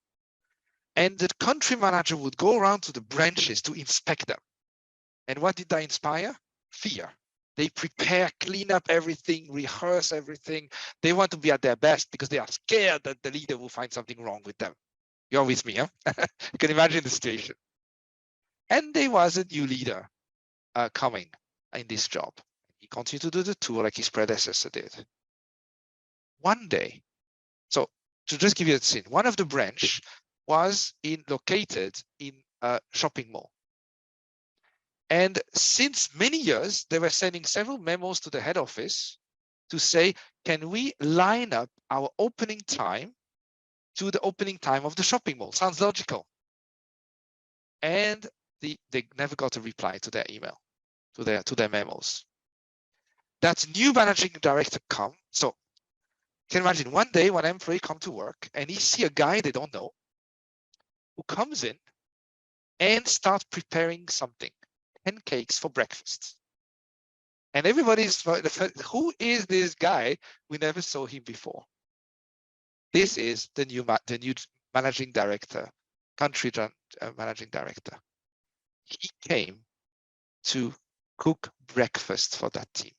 And the country manager would go around to the branches to inspect them. And what did that inspire? Fear. They prepare, clean up everything, rehearse everything. They want to be at their best because they are scared that the leader will find something wrong with them. You're with me, huh? You can imagine the situation. And there was a new leader coming in this job. He continued to do the tour like his predecessor did. One day, so to just give you a scene, one of the branch was located in a shopping mall. And since many years, they were sending several memos to the head office to say, can we line up our opening time to the opening time of the shopping mall? Sounds logical. And they never got a reply to their email, to their memos. That new managing director come. So you can imagine one day one employee come to work and he see a guy they don't know who comes in and start preparing something, 10 cakes for breakfast. And everybody's, who is this guy? We never saw him before. This is the new managing director, country managing director. He came to cook breakfast for that team.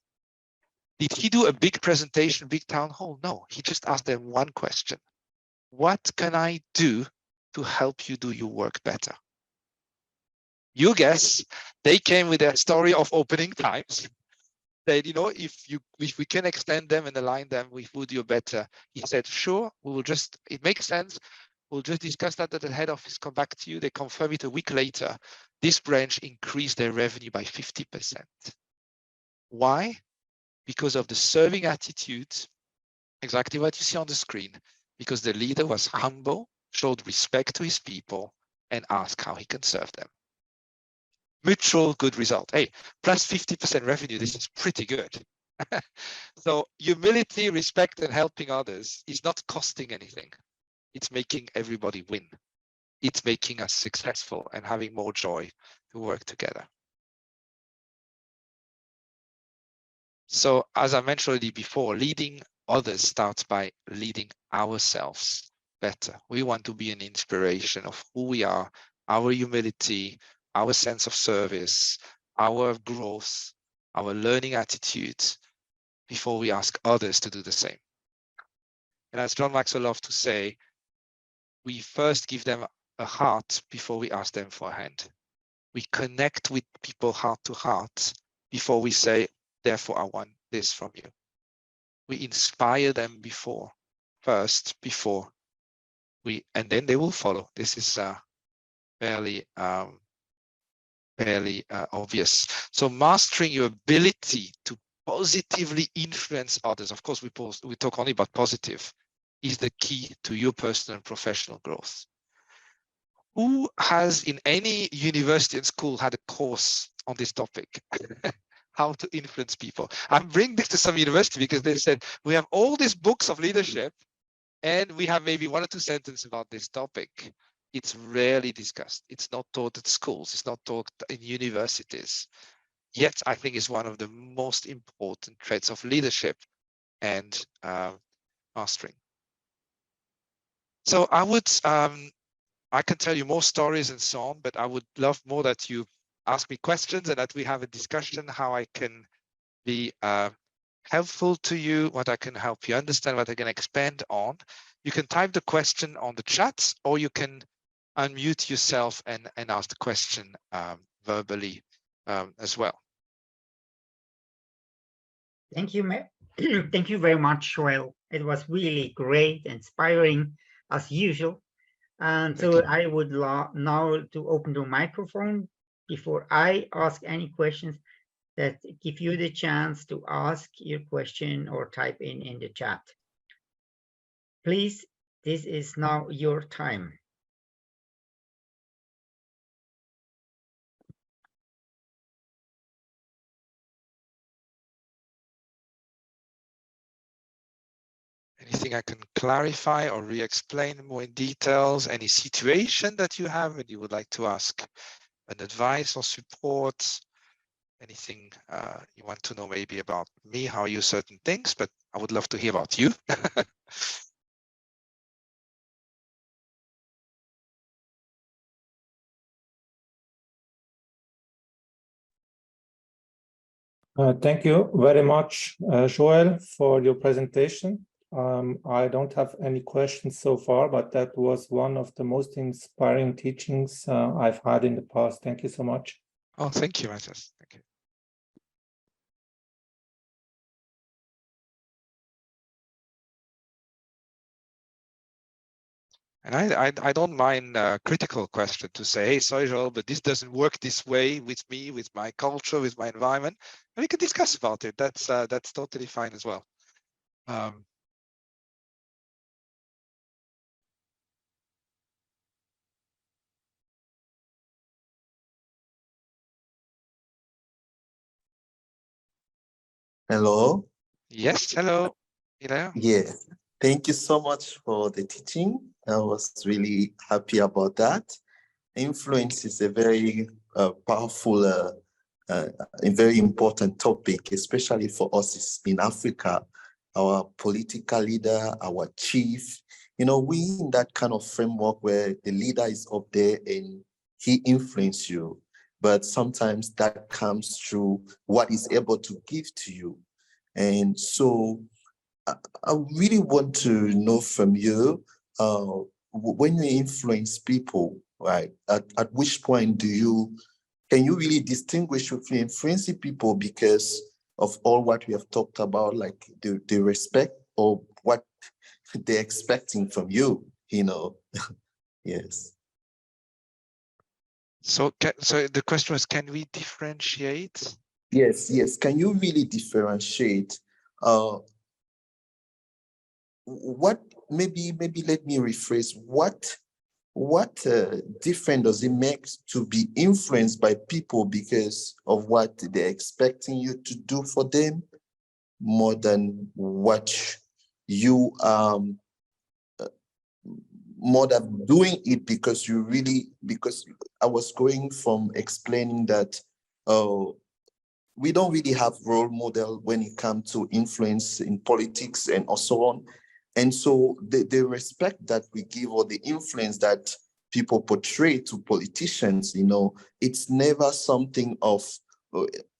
Did he do a big presentation, big town hall? No, he just asked them one question. What can I do to help you do your work better? You guess, they came with their story of opening times. That, you know, if we can extend them and align them, we will do better. He said, sure, we will just, it makes sense. We'll just discuss that at the head office, come back to you. They confirm it a week later. This branch increased their revenue by 50%. Why? Because of the serving attitude, exactly what you see on the screen, because the leader was humble, showed respect to his people, and asked how he can serve them. Mutual good result. Hey, plus 50% revenue, this is pretty good. So humility, respect, and helping others is not costing anything. It's making everybody win. It's making us successful and having more joy to work together. So as I mentioned already before, leading others starts by leading ourselves better. We want to be an inspiration of who we are, our humility, our sense of service, our growth, our learning attitudes, before we ask others to do the same. And as John Maxwell loved to say, we first give them a heart before we ask them for a hand. We connect with people heart to heart before we say, therefore, I want this from you. We inspire them first, and then they will follow. This is fairly obvious. So mastering your ability to positively influence others, of course, we talk only about positive, is the key to your personal and professional growth. Who has in any university and school had a course on this topic? How to influence people. I'm bringing this to some university because they said, we have all these books of leadership and we have maybe 1 or 2 sentences about this topic. It's rarely discussed. It's not taught at schools. It's not taught in universities. Yet I think it's one of the most important traits of leadership and mastering. So I can tell you more stories and so on, but I would love more that you ask me questions and that we have a discussion how I can be helpful to you, what I can help you understand, what I can expand on. You can type the question on the chat, or you can unmute yourself and ask the question verbally as well. Thank you, thank you very much, Joel. It was really great, inspiring as usual. And so I would now to open the microphone before I ask any questions, that give you the chance to ask your question or type in the chat. Please, this is now your time. anything I can clarify or re-explain more in details, any situation that you have and you would like to ask an advice or support, anything you want to know maybe about me, how I use certain things, but I would love to hear about you. Thank you very much, Joel, for your presentation. I don't have any questions so far, but that was one of the most inspiring teachings I've had in the past. Thank you so much. Oh, thank you, Matthias. Thank you. And I don't mind a critical question to say, hey, sorry, Joel, but this doesn't work this way with me, with my culture, with my environment. And we can discuss about it. That's totally fine as well. Hello. Yes, hello. You there? Yeah. Thank you so much for the teaching. I was really happy about that. Influence is a very powerful, a very important topic, especially for us in Africa. Our political leader, our chief, we in that kind of framework where the leader is up there and he influences you. But sometimes that comes through what he's able to give to you. And so I really want to know from you, when you influence people, right, at which point can you really distinguish between influencing people because of all what we have talked about, like the respect or what they're expecting from you, Yes. So the question was, can we differentiate? Yes. Can you really differentiate what, maybe let me rephrase, what difference does it make to be influenced by people because of what they're expecting you to do for them more than what you more than doing it because I was going from explaining that we don't really have role model when it comes to influence in politics and so on. And so the respect that we give or the influence that people portray to politicians, it's never something of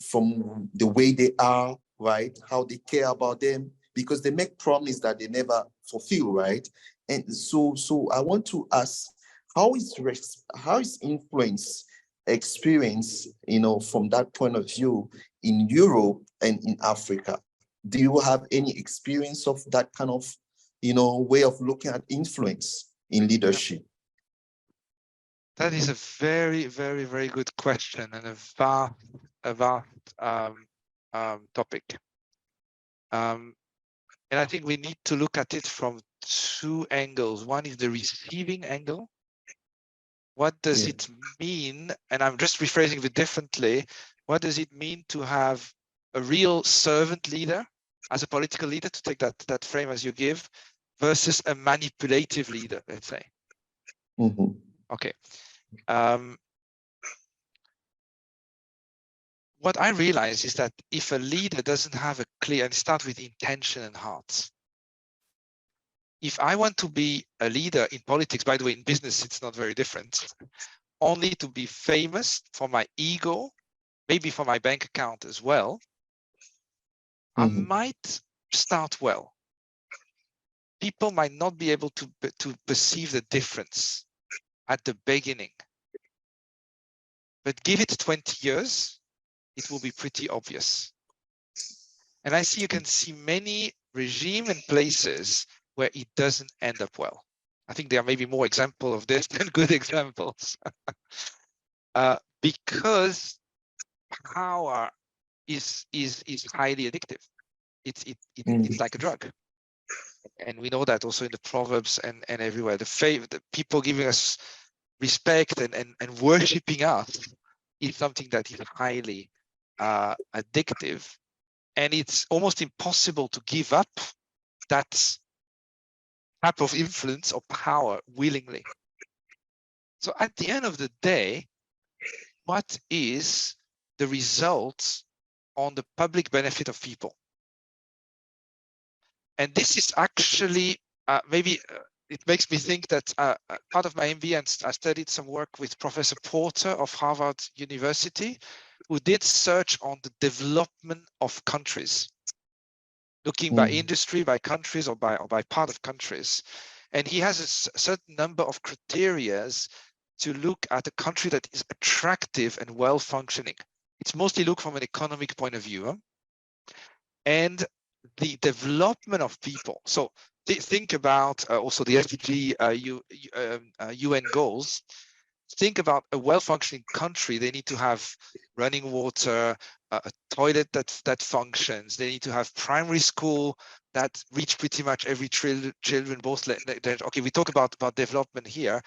from the way they are, right? How they care about them, because they make promises that they never fulfill, right? And so I want to ask, how is influence experience, from that point of view in Europe and in Africa? Do you have any experience of that kind of, way of looking at influence in leadership? That is a very, very, very good question and a vast topic. And I think we need to look at it from two angles. One is the receiving angle. What does it mean? And I'm just rephrasing it differently. What does it mean to have a real servant leader as a political leader, to take that frame as you give, versus a manipulative leader, let's say? Mm-hmm. Okay. What I realize is that if a leader doesn't have a clear, and start with intention and heart. If I want to be a leader in politics, by the way, in business, it's not very different, only to be famous for my ego, maybe for my bank account as well, I might start well. People might not be able to perceive the difference at the beginning. But give it 20 years, it will be pretty obvious. And you can see many regimes and places where it doesn't end up well. I think there are maybe more examples of this than good examples. Because power is highly addictive. It's like a drug. And we know that also in the Proverbs and everywhere. The people giving us respect and worshiping us is something that is highly addictive. And it's almost impossible to give up that type of influence or power willingly. So at the end of the day, what is the result on the public benefit of people? And this is actually maybe it makes me think that part of my MBA, and I studied some work with Professor Porter of Harvard University, who did search on the development of countries, looking by industry, by countries, or by part of countries. And he has a certain number of criteria to look at a country that is attractive and well functioning. It's mostly looked from an economic point of view. And the development of people. So think about also the SDG UN goals. Think about a well-functioning country. They need to have running water, a toilet that functions. They need to have primary school that reach pretty much every children. Both okay, we talk about development here,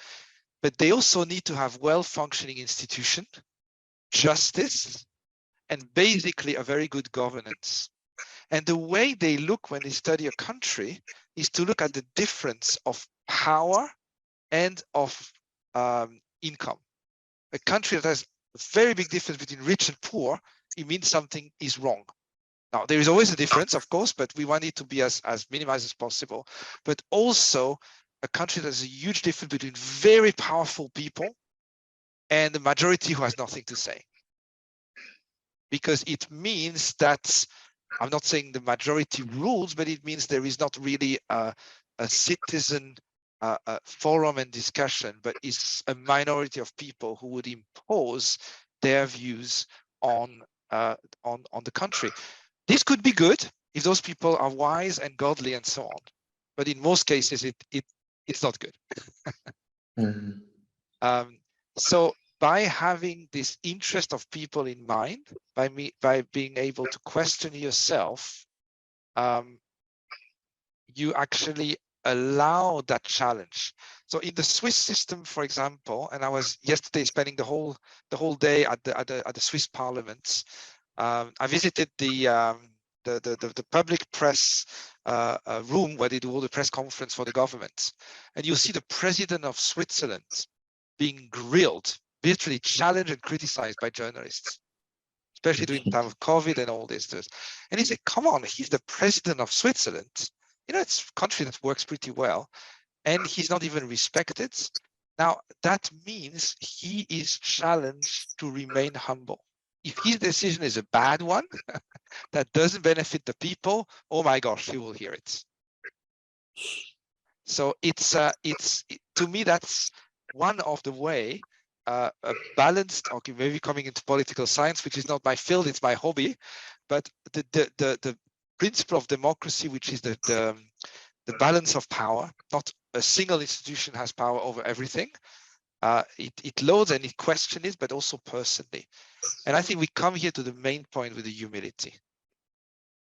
but they also need to have well-functioning institution, justice, and basically a very good governance. And the way they look when they study a country is to look at the difference of power and of income. A country that has a very big difference between rich and poor, it means something is wrong. Now, there is always a difference, of course, but we want it to be as minimized as possible. But also a country that has a huge difference between very powerful people and the majority who has nothing to say. Because it means that, I'm not saying the majority rules, but it means there is not really a citizen forum and discussion, but it's a minority of people who would impose their views on the country. This could be good if those people are wise and godly and so on, but in most cases it's not good. So by having this interest of people in mind, by being able to question yourself, you actually allow that challenge. So in the Swiss system, for example, and I was yesterday spending the whole day at the Swiss Parliament. I visited the public press room where they do all the press conference for the government, and you see the president of Switzerland being grilled, literally challenged and criticized by journalists, especially during the time of COVID and all this. And he said, come on, he's the president of Switzerland. You know, it's a country that works pretty well, and he's not even respected. Now, that means he is challenged to remain humble. If his decision is a bad one, that doesn't benefit the people, oh my gosh, you will hear it. So to me, that's one of the way a balanced, okay, maybe coming into political science, which is not my field, it's my hobby, but the principle of democracy, which is the balance of power. Not a single institution has power over everything. It loads and it questions it, but also personally. And I think we come here to the main point with the humility.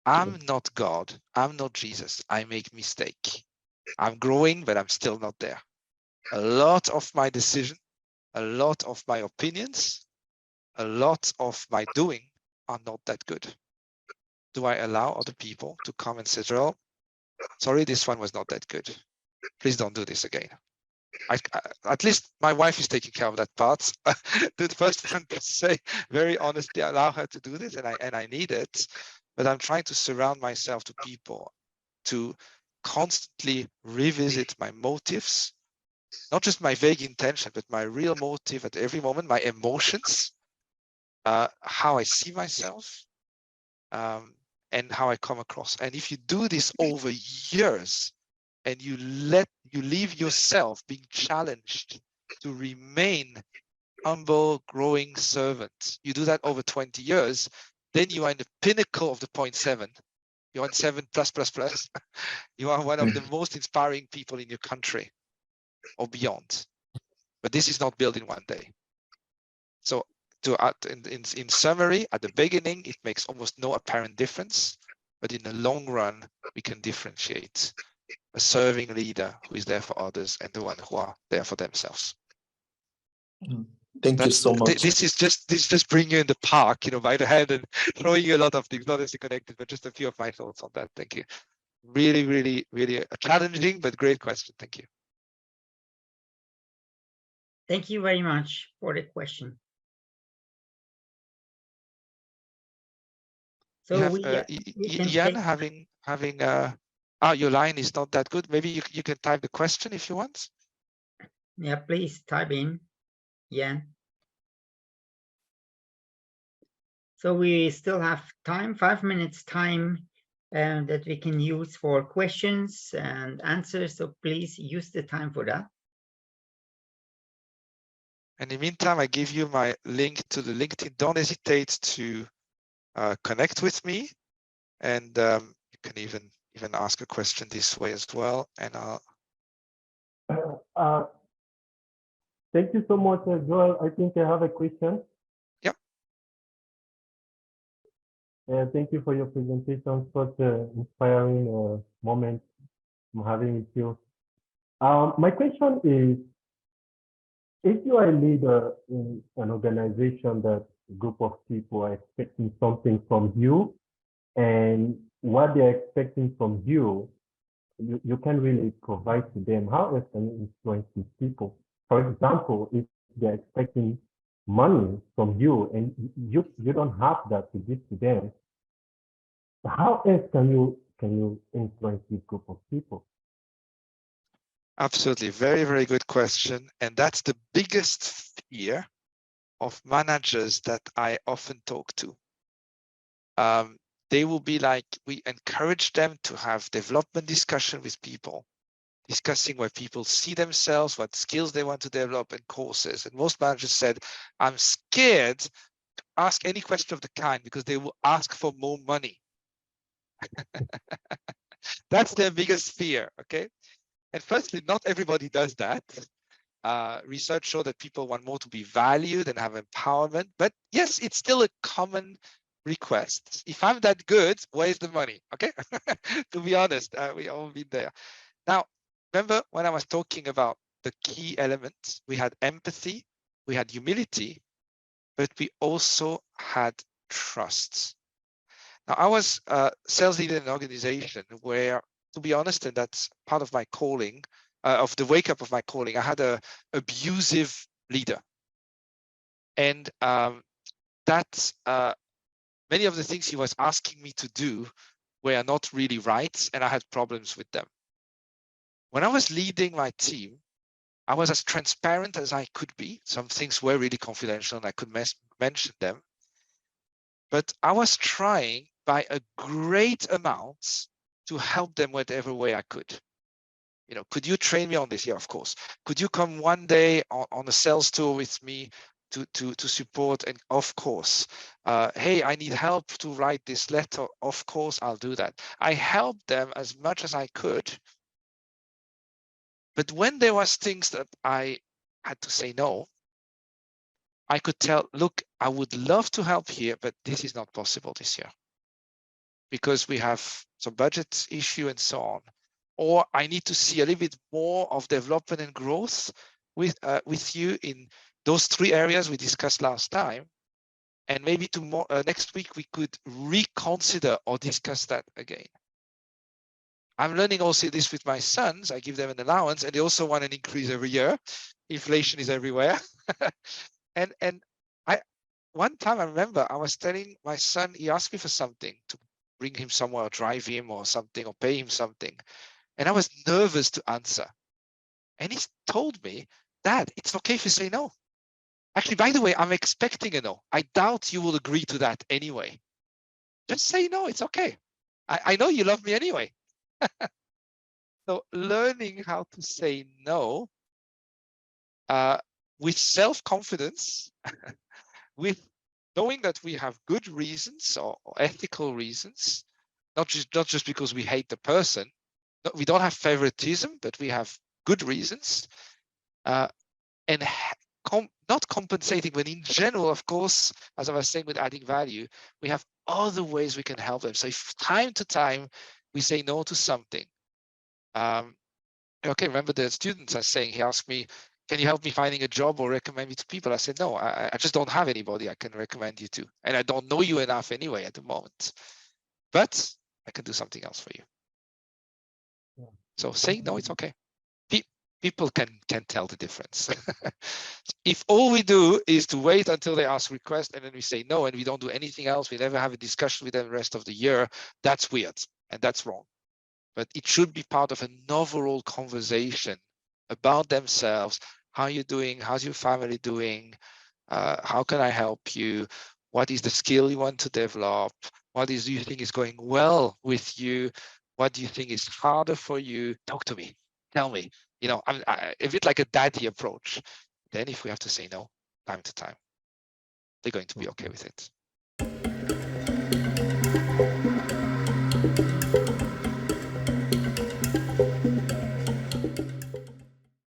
I'm not God. I'm not Jesus. I make mistake. I'm growing, but I'm still not there. A lot of my decision, a lot of my opinions, a lot of my doing are not that good. Do I allow other people to come and say, "Joel, sorry, this one was not that good. Please don't do this again." At least my wife is taking care of that part. The first one to say very honestly, allow her to do this, and I need it. But I'm trying to surround myself to people to constantly revisit my motives, not just my vague intention, but my real motive at every moment, my emotions, how I see myself, and how I come across. And if you do this over years, and you leave yourself being challenged to remain humble, growing servant, you do that over 20 years, then you are in the pinnacle of the 0.7. You're on 7+++. You are one of the most inspiring people in your country or beyond. But this is not built in one day. So in summary, at the beginning, it makes almost no apparent difference, but in the long run, we can differentiate a serving leader who is there for others and the one who are there for themselves. Thank you so much. This is just bringing you in the park, by the hand and throwing you a lot of things, not necessarily connected, but just a few of my thoughts on that. Thank you. Really, really, really a challenging, but great question. Thank you. Thank you very much for the question. So We have we can Jan take, having your line is not that good. Maybe you can type the question if you want. yeah, please type in, Jan. So we still have time, 5 minutes time that we can use for questions and answers. So please use the time for that. And in the meantime, I give you my link to the LinkedIn. Don't hesitate to connect with me, and you can even ask a question this way as well. And I'll. Thank you so much, Joel. I think I have a question. Yep. Thank you for your presentation. Such an inspiring moment I'm having with you. My question is, if you are a leader in an organization that a group of people are expecting something from you, and what they're expecting from you, you can really provide to them, how else can you influence these people? For example, if they're expecting money from you and you don't have that to give to them, how else can you influence this group of people? Absolutely. Very, very good question. And that's the biggest fear of managers that I often talk to. They will be like, we encourage them to have development discussion with people, discussing where people see themselves, what skills they want to develop, and courses. And most managers said, I'm scared to ask any question of the kind because they will ask for more money. That's their biggest fear, okay? And firstly, not everybody does that. Research shows that people want more to be valued and have empowerment. But yes, it's still a common request. If I'm that good, where's the money? Okay, to be honest, we all been there. Now, remember when I was talking about the key elements, we had empathy, we had humility, but we also had trust. Now, I was a sales leader in an organization where, to be honest, and that's part of my calling, of the wake up of my calling, I had a abusive leader. And that many of the things he was asking me to do were not really right, and I had problems with them. When I was leading my team, I was as transparent as I could be. Some things were really confidential and I could mention them. But I was trying by a great amount to help them whatever way I could. You know, could you train me on this? Yeah, of course. Could you come one day on a sales tour with me to support? And of course, hey, I need help to write this letter. Of course, I'll do that. I helped them as much as I could. But when there was things that I had to say no, I could tell, look, I would love to help here, but this is not possible this year because we have some budget issue and so on. Or I need to see a little bit more of development and growth with you in those 3 areas we discussed last time. And maybe tomorrow, next week, we could reconsider or discuss that again. I'm learning also this with my sons. I give them an allowance and they also want an increase every year. Inflation is everywhere. and one time I remember I was telling my son, he asked me for something to bring him somewhere or drive him or something or pay him something. And I was nervous to answer. And he told me, Dad, it's okay if you say no. Actually, by the way, I'm expecting a no. I doubt you will agree to that anyway. Just say no, it's okay. I know you love me anyway. So learning how to say no with self-confidence, with knowing that we have good reasons or ethical reasons, not just because we hate the person. We don't have favoritism, but we have good reasons, and not compensating, but in general, of course, as I was saying with adding value, we have other ways we can help them. So if time to time we say no to something, okay, remember the students are saying, he asked me, can you help me finding a job or recommend me to people? I said, no, I just don't have anybody I can recommend you to. And I don't know you enough anyway at the moment, but I can do something else for you. So saying no, it's okay. People can tell the difference. If all we do is to wait until they ask request and then we say no and we don't do anything else, we never have a discussion with them the rest of the year, that's weird and that's wrong. But it should be part of an overall conversation about themselves. How are you doing? How's your family doing? How can I help you? What is the skill you want to develop? What do you think is going well with you? What do you think is harder for you? Talk to me. Tell me. You know, a bit like a daddy approach. Then if we have to say no, time to time, they're going to be okay with it.